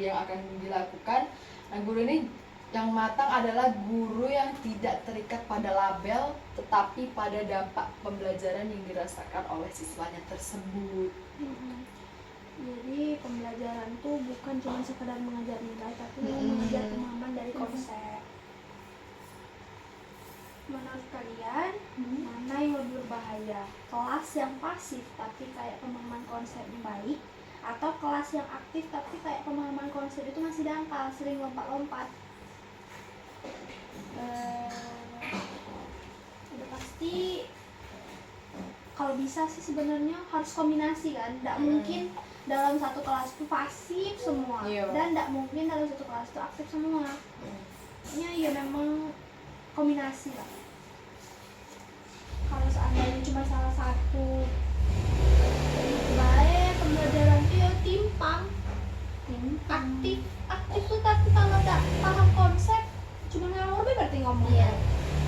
S4: yang akan dilakukan. Nah, guru ini yang matang adalah guru yang tidak terikat pada label, tetapi pada dampak pembelajaran yang dirasakan oleh siswanya tersebut.
S1: Jadi pembelajaran tuh bukan cuma sekedar mengajar nilai, tapi mengajar pemahaman dari konsep. Menurut kalian, mana yang lebih berbahaya? Kelas yang pasif tapi kayak pemahaman konsep yang baik, atau kelas yang aktif tapi kayak pemahaman konsep itu masih dangkal, sering lompat-lompat? Udah pasti kalau bisa sih sebenarnya harus kombinasi kan, tidak mungkin dalam satu kelas itu pasif semua, dan tidak mungkin dalam satu kelas itu aktif semua. Ya memang kombinasi lah. Kalau seandainya cuma salah satu baik pembelajaran itu ya timpang. Aktif tuh tapi kalau tidak paham konsep cuma ngawur berarti ngomong.
S3: Iya.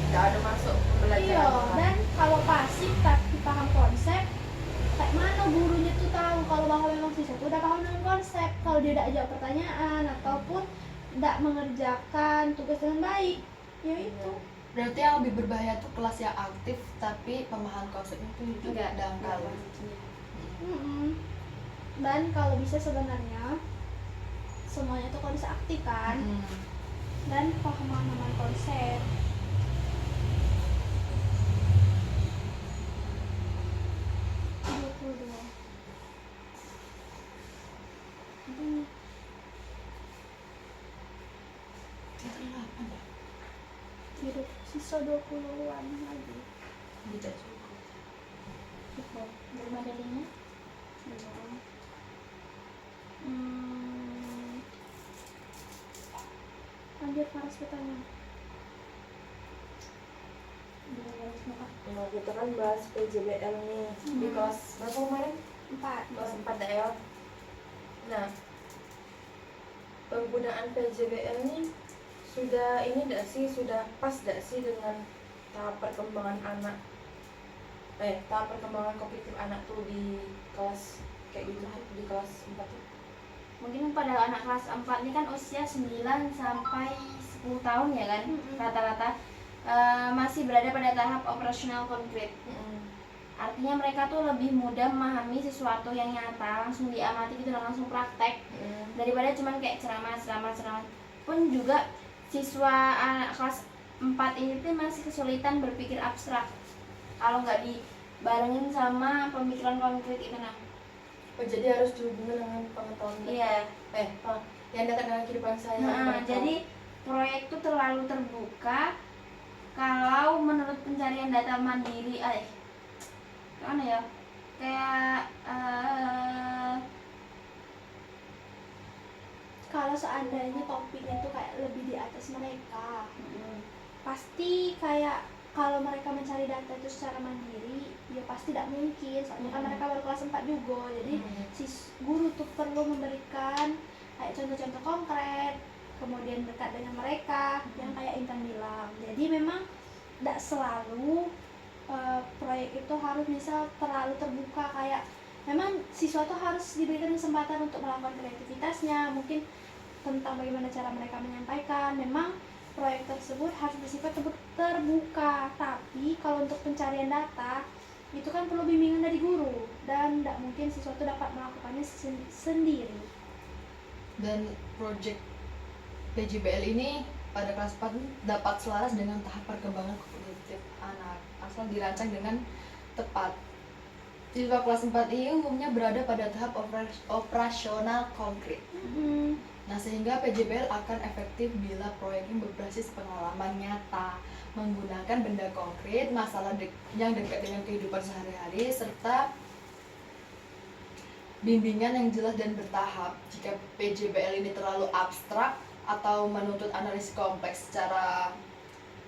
S2: Nggak ada masuk pembelajaran.
S1: Iya, dan kalau pasif tapi paham konsep, kayak mana gurunya tuh tahu kalau bahwa memang siswa itu udah paham dengan konsep, kalau dia tidak jawab pertanyaan ataupun tidak mengerjakan tugas dengan baik, ya itu.
S4: Berarti yang lebih berbahaya tuh kelas yang aktif tapi pemahaman konsepnya itu juga dangkal.
S1: Dan kalau bisa sebenarnya semuanya tuh kalau bisa aktif kan, dan pemahaman konsep. Hidup sisa 20-an lagi.
S2: Tidak cukup.
S3: Cukup. Belum ada linknya?
S1: Belum. Lanjut Faras pertanyaan.
S2: Nah, kita kan bahas PJBL nih di kelas berapa kemarin?
S1: 4.
S2: Kelas 4 ya. Nah, penggunaan PJBL nih sudah ini enggak sih, sudah pas enggak sih dengan tahap perkembangan anak? Tahap perkembangan kognitif anak tuh di kelas kayak gitu, di kelas 4 tuh.
S3: Mungkin pada anak kelas 4 ini kan usia 9 sampai 10 tahun ya kan, rata-rata masih berada pada tahap operasional konkret. Artinya mereka tuh lebih mudah memahami sesuatu yang nyata, langsung diamati gitu dan langsung praktek, daripada cuman kayak ceramah pun juga. Siswa anak kelas 4 ini tuh masih kesulitan berpikir abstrak kalau nggak dibarengin sama pemikiran konkret itu. Nah,
S2: Jadi harus dihubungkan dengan pengetahuan.
S3: iya,
S2: yang dekat dengan kehidupan saya.
S3: Nah, jadi proyek itu terlalu terbuka kalau menurut pencarian data mandiri, gimana ya? Kayak
S1: Kalau seandainya topiknya tuh kayak lebih di atas mereka, pasti kayak kalau mereka mencari data itu secara mandiri, ya pasti tidak mungkin. Soalnya kan mereka baru kelas 4 juga, jadi si guru tuh perlu memberikan kayak contoh-contoh konkret, kemudian dekat dengan mereka, yang kayak Intan bilang. Jadi memang tidak selalu proyek itu harus misal terlalu terbuka, kayak memang siswa tuh harus diberikan kesempatan untuk melakukan kreativitasnya, mungkin tentang bagaimana cara mereka menyampaikan. Memang proyek tersebut harus bersifat terbuka, tapi kalau untuk pencarian data itu kan perlu bimbingan dari guru, dan tidak mungkin siswa itu dapat melakukannya sendiri.
S4: Dan proyek PJBL ini pada kelas 4 dapat selaras dengan tahap perkembangan kognitif anak asal dirancang dengan tepat. Siswa kelas 4 ini umumnya berada pada tahap operasional konkret. Nah, sehingga PJBL akan efektif bila proyeknya berbasis pengalaman nyata, menggunakan benda konkret, masalah yang dekat dengan kehidupan sehari-hari, serta bimbingan yang jelas dan bertahap. Jika PJBL ini terlalu abstrak atau menuntut analisis kompleks secara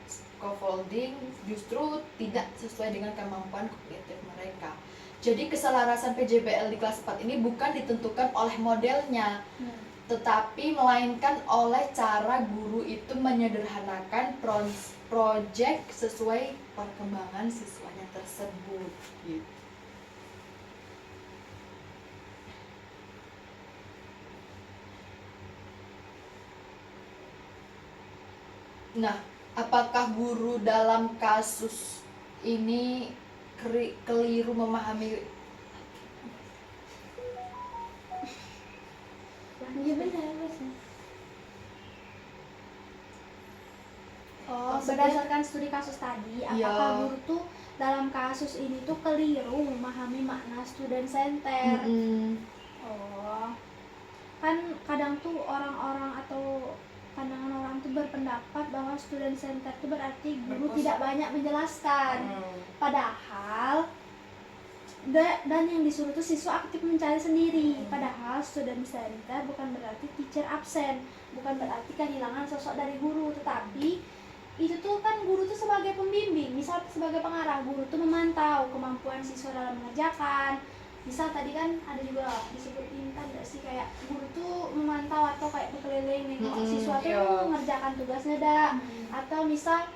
S4: scaffolding, justru tidak sesuai dengan kemampuan kognitif mereka. Jadi keselarasan PJBL di kelas 4 ini bukan ditentukan oleh modelnya, tetapi melainkan oleh cara guru itu menyederhanakan proyek sesuai perkembangan siswanya tersebut gitu. Nah, apakah guru dalam kasus ini keliru memahami?
S3: Iya benar,
S1: Berdasarkan studi kasus tadi, apakah guru tuh dalam kasus ini tuh keliru memahami makna student center? Kan kadang tuh orang-orang atau pandangan orang tuh berpendapat bahwa student center itu berarti guru tidak banyak menjelaskan. Padahal dan yang disuruh tuh siswa aktif mencari sendiri. Padahal student center bukan berarti teacher absen, bukan berarti kehilangan sosok dari guru, tetapi itu tuh kan guru tuh sebagai pembimbing, misal sebagai pengarah, guru tuh memantau kemampuan siswa dalam mengerjakan. Misal tadi kan ada juga disebut Intan nggak sih, kayak guru tuh memantau atau kayak berkeliling nengok siswa tuh mengerjakan tugasnya atau misal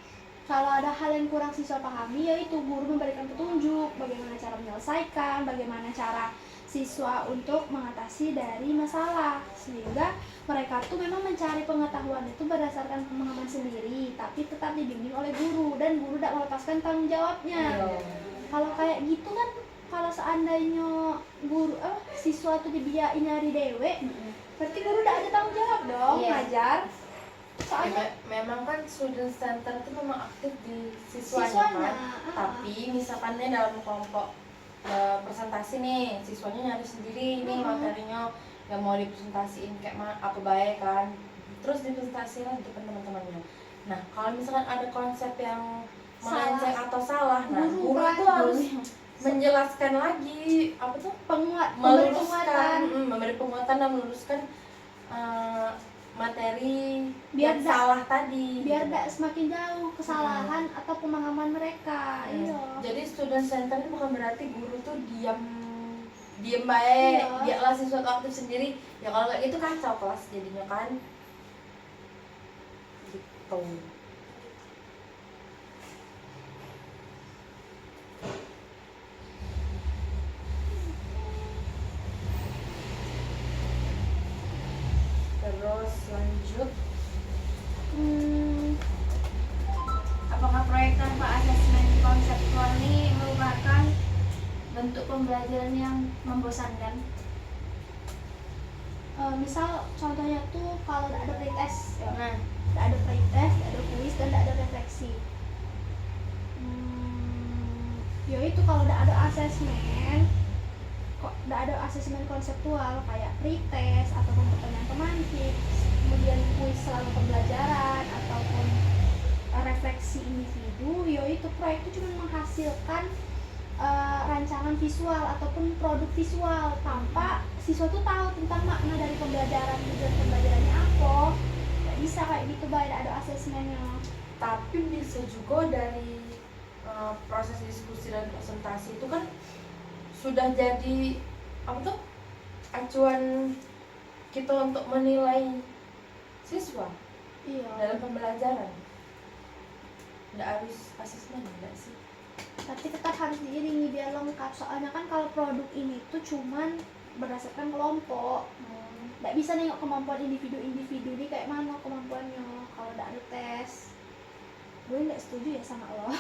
S1: kalau ada hal yang kurang siswa pahami, yaitu guru memberikan petunjuk bagaimana cara menyelesaikan, bagaimana cara siswa untuk mengatasi dari masalah, sehingga mereka tuh memang mencari pengetahuan itu berdasarkan pemahaman sendiri, tapi tetap dibimbing oleh guru, dan guru tidak melepaskan tanggung jawabnya. Kalau kayak gitu kan, kalau seandainya guru siswa tuh dibiayain nyari dewe, berarti guru tidak ada tanggung jawab dong ngajar. Soalnya
S2: memang kan student center itu memang aktif di siswanya kan, tapi misalkannya dalam kelompok presentasi nih, siswanya nyari sendiri nih materinya yang mau dipresentasiin kayak apa baik kan, terus dipresentasiin di depan teman-temannya. Nah, kalau misalkan ada konsep yang melenceng atau salah, nah guru itu harus menjelaskan lagi apa tuh, memberi penguatan dan meluruskan materi
S1: biar
S2: yang salah tadi,
S1: biar tidak semakin jauh kesalahan atau pemahaman mereka.
S2: Jadi student center itu bukan berarti guru tuh diam baik, biarlah siswa tuh aktif sendiri. Ya kalau kayak gitu kacau kelas jadinya kan gitu. Terus lanjut,
S3: apakah proyek tanpa asesmen konseptual ini merupakan bentuk pembelajaran yang membosankan?
S1: Misal contohnya tuh kalau tidak ada pretest,
S3: Nah,
S1: tidak ada pretest, tidak ada kuis, dan tidak ada refleksi. Ya itu kalau tidak ada asesmen, kok nggak ada asesmen konseptual kayak pretest ataupun pertanyaan pemantik, kemudian kuis selama pembelajaran ataupun refleksi individu, itu proyek itu cuma menghasilkan rancangan visual ataupun produk visual tanpa siswa tuh tahu tentang makna dari pembelajaran, tujuan pembelajarannya apa. Nggak bisa kayak gitu, nggak ada asesmennya.
S2: Tapi bisa juga dari proses diskusi dan presentasi itu kan sudah jadi apa tuh acuan kita untuk menilai siswa
S1: Iya.
S2: dalam pembelajaran. Nggak harus asesmen, enggak sih?
S1: Tapi tetap harus diiringi biar lengkap, soalnya kan kalau produk ini tuh cuman berdasarkan kelompok, nggak bisa nengok kemampuan individu-individu ini kayak mana kemampuannya kalau nggak ada tes. Gue nggak setuju ya sama lo.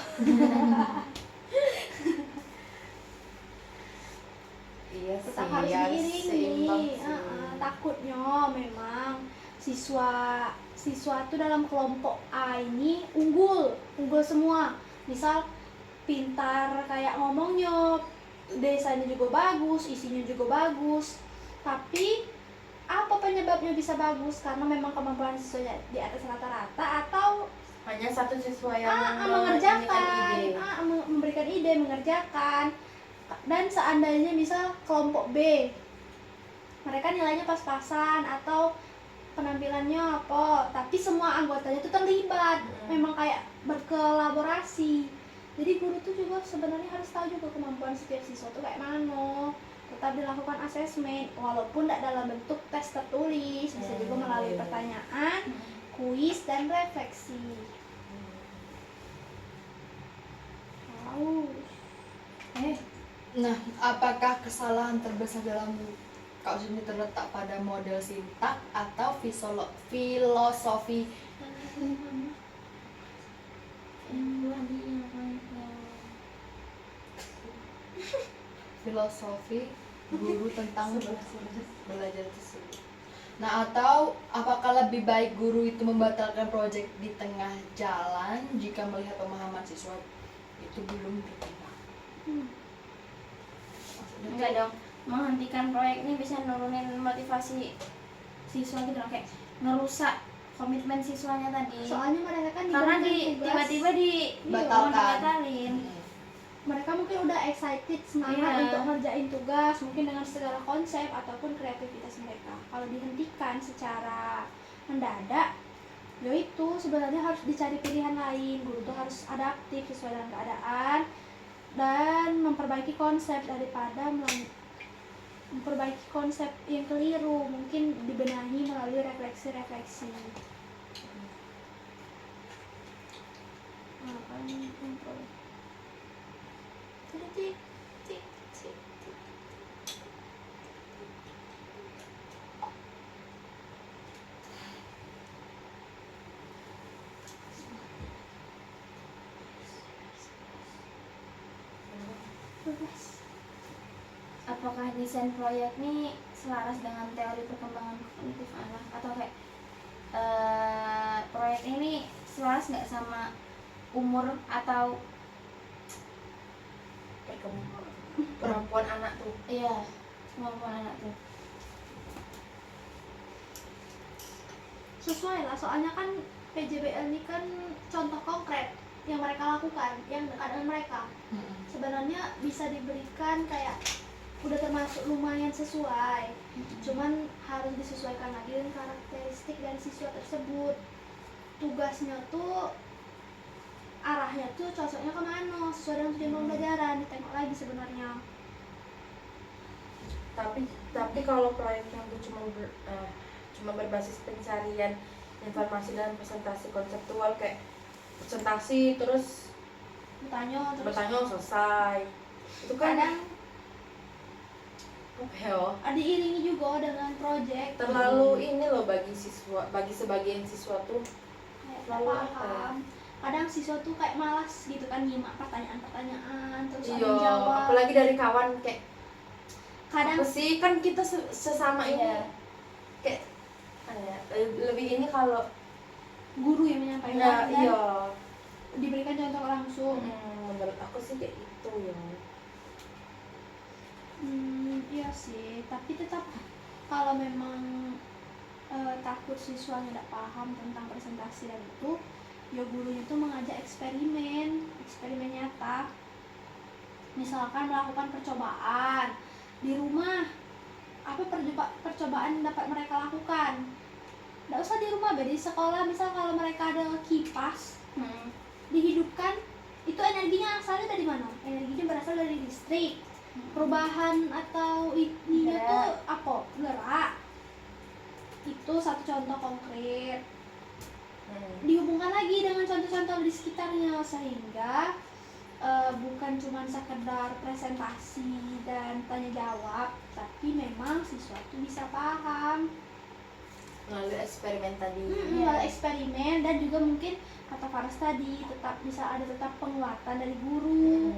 S2: Iya sih,
S1: Tetap harus
S2: seimbang
S1: diiringi.
S2: sih.
S1: Takutnya memang siswa tuh dalam kelompok A ini unggul semua, misal pintar kayak ngomongnya, desainnya juga bagus, isinya juga bagus, tapi apa penyebabnya bisa bagus? Karena memang kemampuan siswanya di atas rata-rata, atau
S2: Hanya satu siswa yang
S1: mengerjakan,
S2: ide.
S1: memberikan ide, mengerjakan. Dan seandainya misal kelompok B, mereka nilainya pas-pasan atau penampilannya apa, tapi semua anggotanya itu terlibat, memang kayak berkolaborasi. Jadi guru tuh juga sebenarnya harus tahu juga kemampuan setiap siswa tuh kayak mana. Tetap dilakukan asesmen walaupun tidak dalam bentuk tes tertulis, bisa juga melalui pertanyaan, kuis dan refleksi. Wow.
S4: Nah, apakah kesalahan terbesar dalam kasus ini terletak pada model sintak atau filosofi guru tentang belajar tersebut? Nah, atau apakah lebih baik guru itu membatalkan proyek di tengah jalan jika melihat pemahaman siswa itu belum berkembang?
S3: Enggak dong, menghentikan proyek ini bisa nurunin motivasi siswa gitu loh, kayak ngerusak komitmen siswanya tadi.
S1: Soalnya mereka kan
S3: Karena
S1: diberikan tugas,
S3: tiba-tiba dibatalin.
S1: mereka mungkin udah excited, semangat
S3: Iya.
S1: untuk ngerjain tugas, mungkin dengan segala konsep ataupun kreativitas mereka. Kalau dihentikan secara mendadak, itu sebenarnya harus dicari pilihan lain. Guru tuh harus adaptif sesuai dengan keadaan dan memperbaiki konsep daripada memperbaiki konsep yang keliru, mungkin dibenahi melalui refleksi-refleksi.
S3: Apakah desain proyek ini selaras dengan teori perkembangan kognitif anak, atau kayak proyek ini selaras nggak sama umur atau
S2: Kemampuan anak tuh.
S3: iya kemampuan anak tuh?
S1: Sesuai lah, soalnya kan PJBL ini kan contoh konkret yang mereka lakukan, yang dekat dengan mereka. Sebenarnya bisa diberikan kayak udah termasuk lumayan sesuai, cuman harus disesuaikan lagi dengan karakteristik dari siswa tersebut. Tugasnya tuh arahnya tuh cocoknya kemana, sesuai dengan tujuan pembelajaran, ditengok lagi sebenarnya.
S2: Tapi kalau proyeknya tuh cuma berbasis pencarian informasi dan presentasi konseptual, kayak presentasi terus bertanya selesai, itu kan
S1: Kadang
S2: diiringi
S1: diiringi juga dengan project,
S2: terlalu ini loh bagi sebagian siswa tuh
S1: kayak
S2: terlalu
S1: nggak
S2: apa ya?
S1: paham. Kadang siswa tuh kayak malas gitu kan nyimak pertanyaan-pertanyaan, terus ada
S2: Iya,
S1: yang jawab.
S2: apalagi dari kawan, kayak
S1: Kadang
S2: apa sih, kan kita sesama ini
S3: Iya.
S2: kayak lebih ini kalau
S1: guru yang menyampaikan dan
S2: iya.
S1: diberikan contoh langsung.
S2: Menurut aku sih kayak itu ya.
S1: Iya sih, tapi tetap kalau memang takut siswanya tidak paham tentang presentasi dan itu, ya gurunya tuh mengajak eksperimen nyata. Misalkan melakukan percobaan di rumah, apa percobaan dapat mereka lakukan. Nggak usah di rumah, di sekolah. Misal kalau mereka ada kipas dihidupkan, itu energinya asalnya dari mana? Energinya berasal dari listrik. Perubahan atau ininya tuh apa? Gerak. Itu satu contoh konkret. Dihubungkan lagi dengan contoh-contoh di sekitarnya sehingga bukan cuma sekedar presentasi dan tanya jawab, tapi memang siswa itu bisa paham
S2: melalui eksperimen tadi.
S1: melalui eksperimen, dan juga mungkin kata Faras tadi tetap bisa ada penguatan dari guru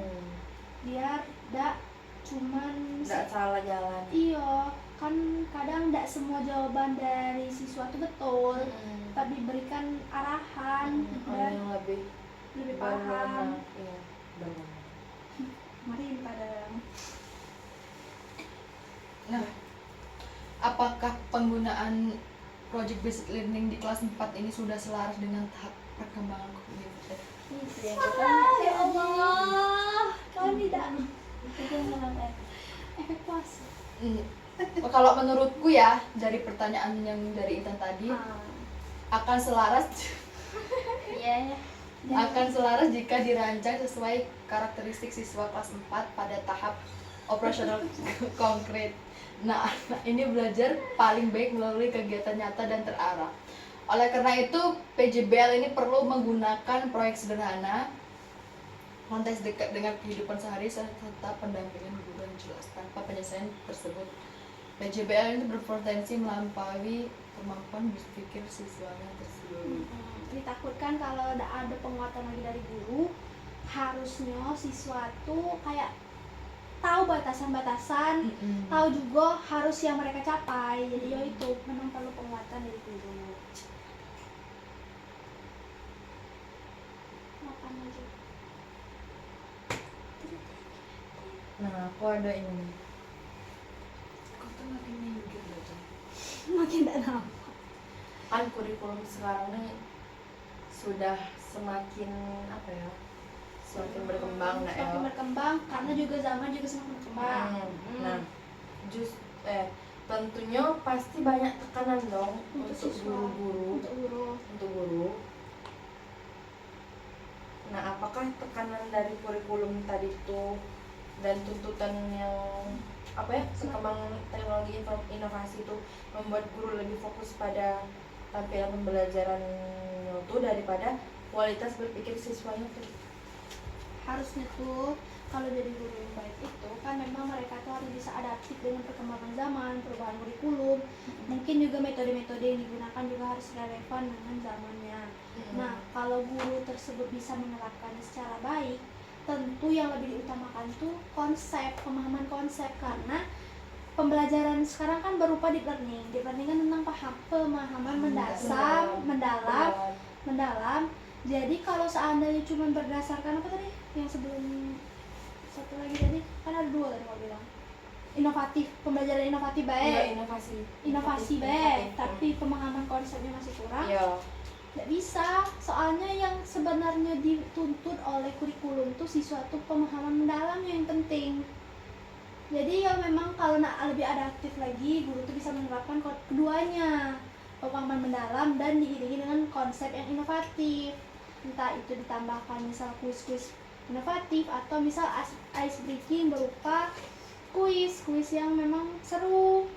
S1: biar tidak cuman
S2: Nggak salah jalan.
S1: iya, kan kadang tidak semua jawaban dari siswa itu betul, tapi berikan arahan dan
S2: yang lebih
S1: paham.
S2: berwenang. Iya, berwenang.
S1: Mari pada
S4: Nah, apakah penggunaan project based learning di kelas 4 ini sudah selaras dengan tahap perkembangan kognitif?
S3: Itu yang kita
S1: ya Allah, kami tidak efek puas.
S4: Kalau menurutku ya, dari pertanyaan yang dari Intan tadi, akan selaras
S3: iya
S4: akan selaras jika dirancang sesuai karakteristik siswa kelas 4 pada tahap operasional konkret. Nah, ini belajar paling baik melalui kegiatan nyata dan terarah. Oleh karena itu, PJBL ini perlu menggunakan proyek sederhana, konteks dekat dengan kehidupan sehari serta pendampingan guru yang jelas. Tanpa penyelesaian tersebut, PJBL ini berpotensi melampaui kemampuan berpikir siswanya tersebut.
S1: Ditakutkan kalau ada penguatan lagi dari guru, harusnya siswa tuh kayak tahu batasan-batasan, tahu juga harus yang mereka capai. Jadi ya itu memang perlu penguatan dari guru. Makan aja.
S2: Nah, aku ada ini. Kau tuh makin minggir aja.
S1: Makin tidak nampak.
S2: Kan kurikulum sekarang nih sudah semakin apa ya? Semakin berkembang, nah,
S1: Semakin berkembang karena juga zaman juga semakin berkembang.
S2: Nah, tentunya pasti banyak tekanan dong untuk
S1: siswa,
S2: guru-guru,
S1: untuk guru.
S2: Nah, apakah tekanan dari kurikulum tadi itu dan tuntutan yang apa ya, perkembangan teknologi inovasi itu membuat guru lebih fokus pada tampilan pembelajarannya itu daripada kualitas berpikir siswanya tuh?
S1: Harusnya tuh kalau jadi guru yang baik itu kan memang mereka tuh harus bisa adaptif dengan perkembangan zaman, perubahan kurikulum. Mungkin juga metode-metode yang digunakan juga harus relevan dengan zamannya. Nah, kalau guru tersebut bisa menerapkannya secara baik, tentu yang lebih diutamakan tuh konsep, pemahaman konsep, karena pembelajaran sekarang kan berupa deep learning. Deep learning kan tentang pemahaman mendalam. Jadi kalau seandainya cuma berdasarkan apa tadi? Yang sebelum satu lagi tadi kan ada dua tadi mau bilang. Inovatif, pembelajaran inovatif baik. Inovasi baik, tapi pemahaman konsepnya masih kurang.
S2: Iya.
S1: Nggak bisa, soalnya yang sebenarnya dituntut oleh kurikulum tuh siswa tuh pemahaman mendalamnya yang penting. Jadi ya memang kalau nak lebih adaptif lagi, guru tuh bisa menerapkan keduanya, pemahaman mendalam dan diiringi dengan konsep yang inovatif. Entah itu ditambahkan misal kuis-kuis inovatif atau misal ice breaking berupa kuis yang memang seru,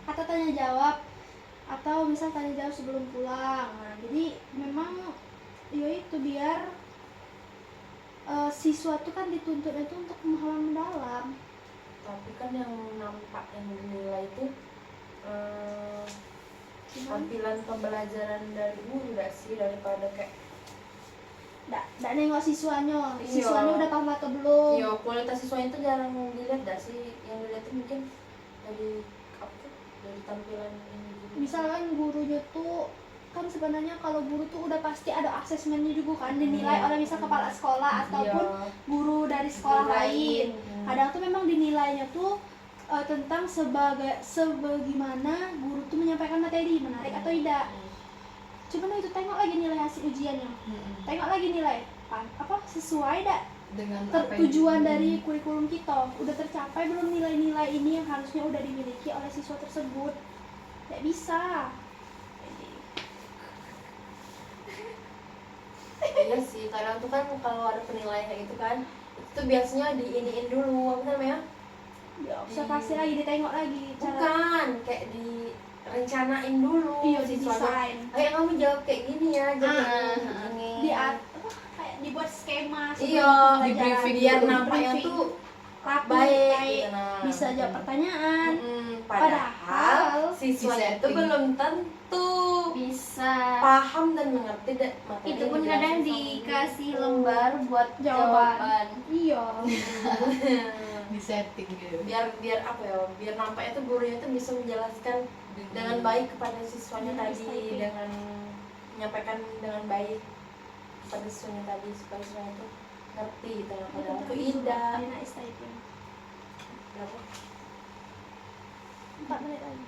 S1: atau tanya jawab, atau misal tanya jawab sebelum pulang. Nah, jadi memang ya itu biar siswa tuh kan dituntut itu untuk pemahaman mendalam.
S2: Tapi kan yang nampak yang dinilai itu tampilan pembelajaran dari guru gak sih, daripada kayak
S1: Nggak nengok siswanya,
S2: Iya.
S1: siswanya udah paham atau belum.
S2: iya, kualitas siswanya itu jarang dilihat gak sih? Yang dilihat itu mungkin dari apa tuh, dari tampilan ini gitu.
S1: Misalkan gurunya tuh kan sebenarnya kalau guru tuh udah pasti ada asesmennya juga kan, dinilai oleh misal kepala sekolah ataupun
S2: Iya.
S1: guru dari sekolah
S2: Guru
S1: lain. Kadang tuh memang dinilainya tuh tentang sebagaimana guru tuh menyampaikan materi, menarik atau tidak. Cuman itu tengok lagi nilai hasil ujiannya, tengok lagi nilai sesuai tidak
S4: Dengan
S1: tujuan dari kurikulum kita, udah tercapai belum nilai-nilai ini yang harusnya udah dimiliki oleh siswa tersebut. Tidak bisa.
S2: Iya sih, kadang tuh kan kalau ada penilaian kayak gitu kan, itu biasanya diiniin dulu, apa namanya?
S1: Observasi lagi, ditengok lagi cara.
S2: Bukan, kayak direncanain dulu.
S1: Iya,
S2: siswanya.
S1: didesain.
S2: Kayak kamu jawab kayak gini ya, jadi ini.
S1: Kayak dibuat skema
S2: Iya,
S1: sebelum
S4: di briefing
S2: biar
S1: dulu.
S2: nampaknya
S1: Briefing.
S2: tuh
S1: rapi,
S2: baik,
S1: baik,
S2: gitu, nah.
S1: bisa jawab pertanyaan.
S2: Padahal siswanya itu
S4: disetting.
S2: belum tentu
S3: Bisa.
S2: paham dan mengerti materi
S3: Itu pun
S2: yang
S3: kadang
S2: dijelasin sama
S3: dikasih
S2: guru.
S3: lembar buat
S1: Jawaban.
S3: jawaban.
S1: Iya.
S4: di setting gitu.
S2: biar apa ya, biar nampaknya tuh gurunya tuh bisa menjelaskan dengan baik kepada siswanya
S1: Dengan
S2: tadi,
S1: typing.
S2: dengan menyampaikan dengan baik kepada siswanya tadi supaya siswanya tuh ngerti gitu. Padahal tuh indah.
S1: Enak is typing.
S2: Berapa?
S1: 4 menit lagi.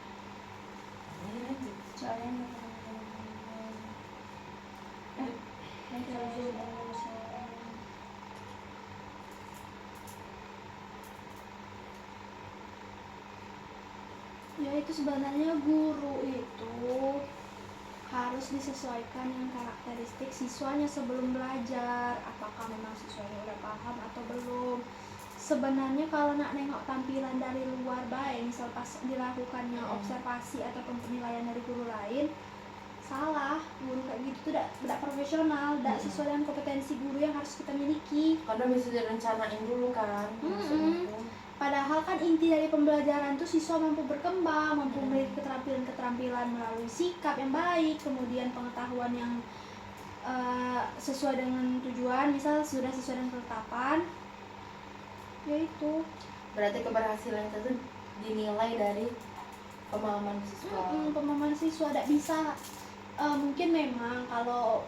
S2: Ini lanjut.
S3: Soalnya
S1: Ya itu sebenarnya guru itu harus disesuaikan dengan karakteristik siswanya sebelum belajar. Apakah memang siswanya udah paham atau belum? Sebenarnya kalau nak nengok tampilan dari luar baik, misal pas dilakukannya observasi ataupun penilaian dari guru lain, salah. Guru kayak gitu tuh tidak profesional, tidak sesuai dengan kompetensi guru yang harus kita miliki.
S2: Karena bisa direncanain dulu kan. maksudnya tuh.
S1: Padahal kan inti dari pembelajaran tuh siswa mampu berkembang, mampu memiliki keterampilan-keterampilan melalui sikap yang baik, kemudian pengetahuan yang sesuai dengan tujuan, misal sudah sesuai dengan ketetapan. Yaitu
S2: Berarti keberhasilan itu tuh dinilai dari pemahaman siswa.
S1: pemahaman siswa. Tidak bisa mungkin memang kalau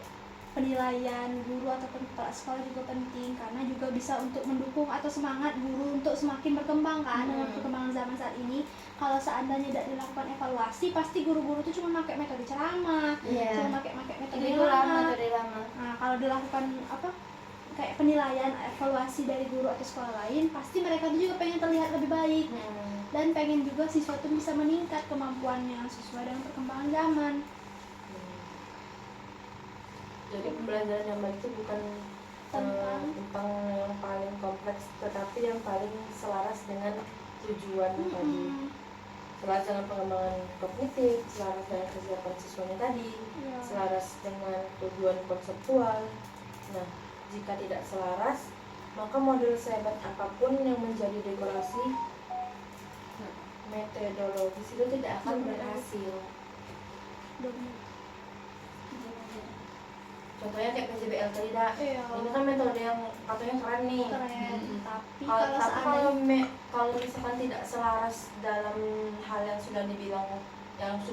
S1: penilaian guru ataupun kepala sekolah juga penting, karena juga bisa untuk mendukung atau semangat guru untuk semakin berkembang kan dengan perkembangan zaman saat ini. Kalau seandainya tidak dilakukan evaluasi, pasti guru-guru itu cuma pakai metode ceramah, cuma pakai metode
S3: itu
S1: lama.
S3: metode lama.
S1: Nah, kalau dilakukan kayak penilaian evaluasi dari guru atau sekolah lain, pasti mereka tuh juga pengen terlihat lebih baik dan pengen juga siswa itu bisa meningkat kemampuannya sesuai dengan perkembangan zaman.
S2: Jadi pembelajaran yang baik itu bukan
S1: Tentang-
S2: tentang yang paling kompleks, tetapi yang paling selaras dengan tujuan tadi. Selaras dengan pengembangan kognitif, selaras dengan kesiapan siswanya tadi,
S1: Ya.
S2: selaras dengan tujuan konseptual. Nah, jika tidak selaras, maka model sehebat apapun yang menjadi dekorasi metodologis itu tidak akan berhasil. Contohnya kayak PJBL tadi, Dak.
S1: Iya.
S2: Ini kan metode yang katanya keren nih.
S1: Keren. Tapi
S2: Kalau
S1: kalau
S2: tapi
S1: seandainya
S2: kalau misalkan tidak selaras dalam hal yang sudah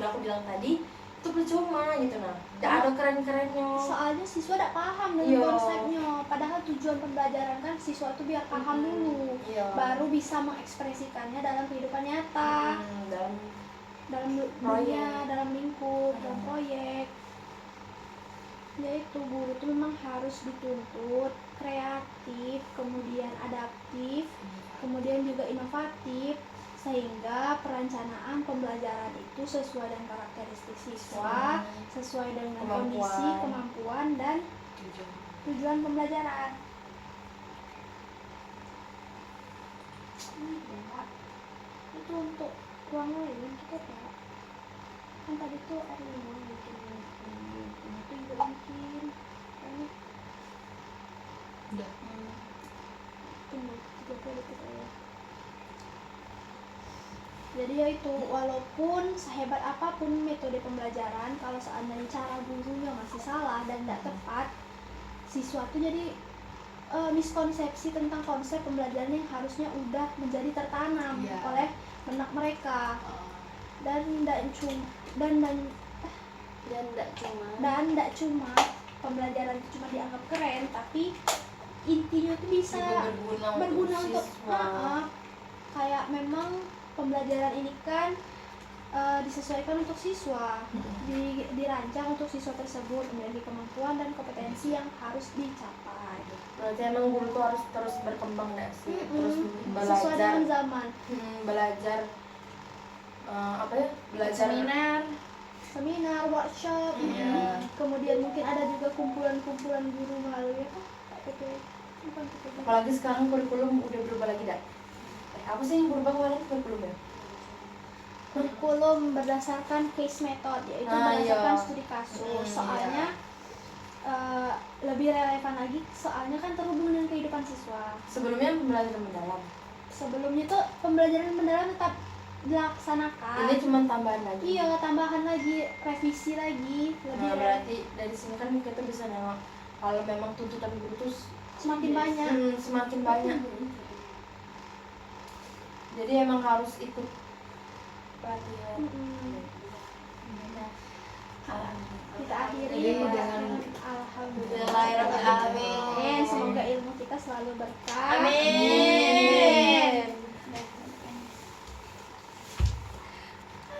S2: aku bilang tadi, itu percuma gitu. Nah, tidak ada keren-kerennya.
S1: soalnya siswa tidak paham dengan
S2: Iya.
S1: konsepnya, padahal tujuan pembelajaran kan siswa itu biar paham dulu,
S2: Iya.
S1: baru bisa mengekspresikannya dalam kehidupan nyata, dalam dunia, dalam lingkup, dalam proyek. Yaitu guru itu memang harus dituntut kreatif, kemudian adaptif, kemudian juga inovatif, sehingga perencanaan pembelajaran itu sesuai dengan karakteristik siswa, sesuai dengan
S2: Kemampuan.
S1: kondisi, kemampuan, dan tujuan pembelajaran. Itu untuk ruang lain kita tak. Kan tadi tuh ada yang bikin itu juga bikin.
S4: Udah.
S1: Tunggu 30 detik aja. Jadi ya itu, walaupun sehebat apapun metode pembelajaran, kalau seandainya cara gurunya masih salah dan tidak tepat, siswa tuh jadi miskonsepsi tentang konsep pembelajaran yang harusnya udah menjadi tertanam
S4: Iya.
S1: oleh benak mereka. Dan tidak cuma pembelajaran itu cuma dianggap keren, tapi intinya tuh bisa
S2: Juga berguna
S1: berguna untuk
S2: siswa.
S1: kayak memang pembelajaran ini kan disesuaikan untuk siswa, dirancang untuk siswa tersebut memiliki kemampuan dan kompetensi yang harus dicapai.
S2: Berarti emang guru tuh harus terus berkembang nggak sih? Terus
S1: Sesuai dengan
S2: belajar,
S1: zaman.
S2: belajar apa ya? Belajar
S1: Seminar, workshop,
S4: Iya.
S1: kemudian mungkin ada juga kumpulan-kumpulan guru melalui
S2: apalagi sekarang kurikulum udah berubah lagi dah. Apa sih yang berubah kemarin kurikulumnya?
S1: kurikulum berdasarkan case method, yaitu
S2: Ah,
S1: berdasarkan
S2: iya.
S1: studi kasus.
S2: Hmm,
S1: Soalnya lebih relevan lagi, soalnya kan terhubung dengan kehidupan siswa.
S2: Sebelumnya pembelajaran mendalam.
S1: Sebelumnya tuh pembelajaran mendalam tetap dilaksanakan.
S2: Ini cuma tambahan lagi.
S1: Iya, tambahan lagi, revisi lagi, lebih
S2: Nah, berarti dari sini kan kita bisa nengok kalau memang tuntutan guru tuh
S1: semakin banyak.
S2: semakin banyak. Jadi emang harus ikut pelatihan.
S1: Kita akhiri
S4: Jadi dengan
S1: alhamdulillah.
S3: Bismillahirrahmanirrahim.
S1: Semoga ilmu kita selalu berkah.
S3: Amin.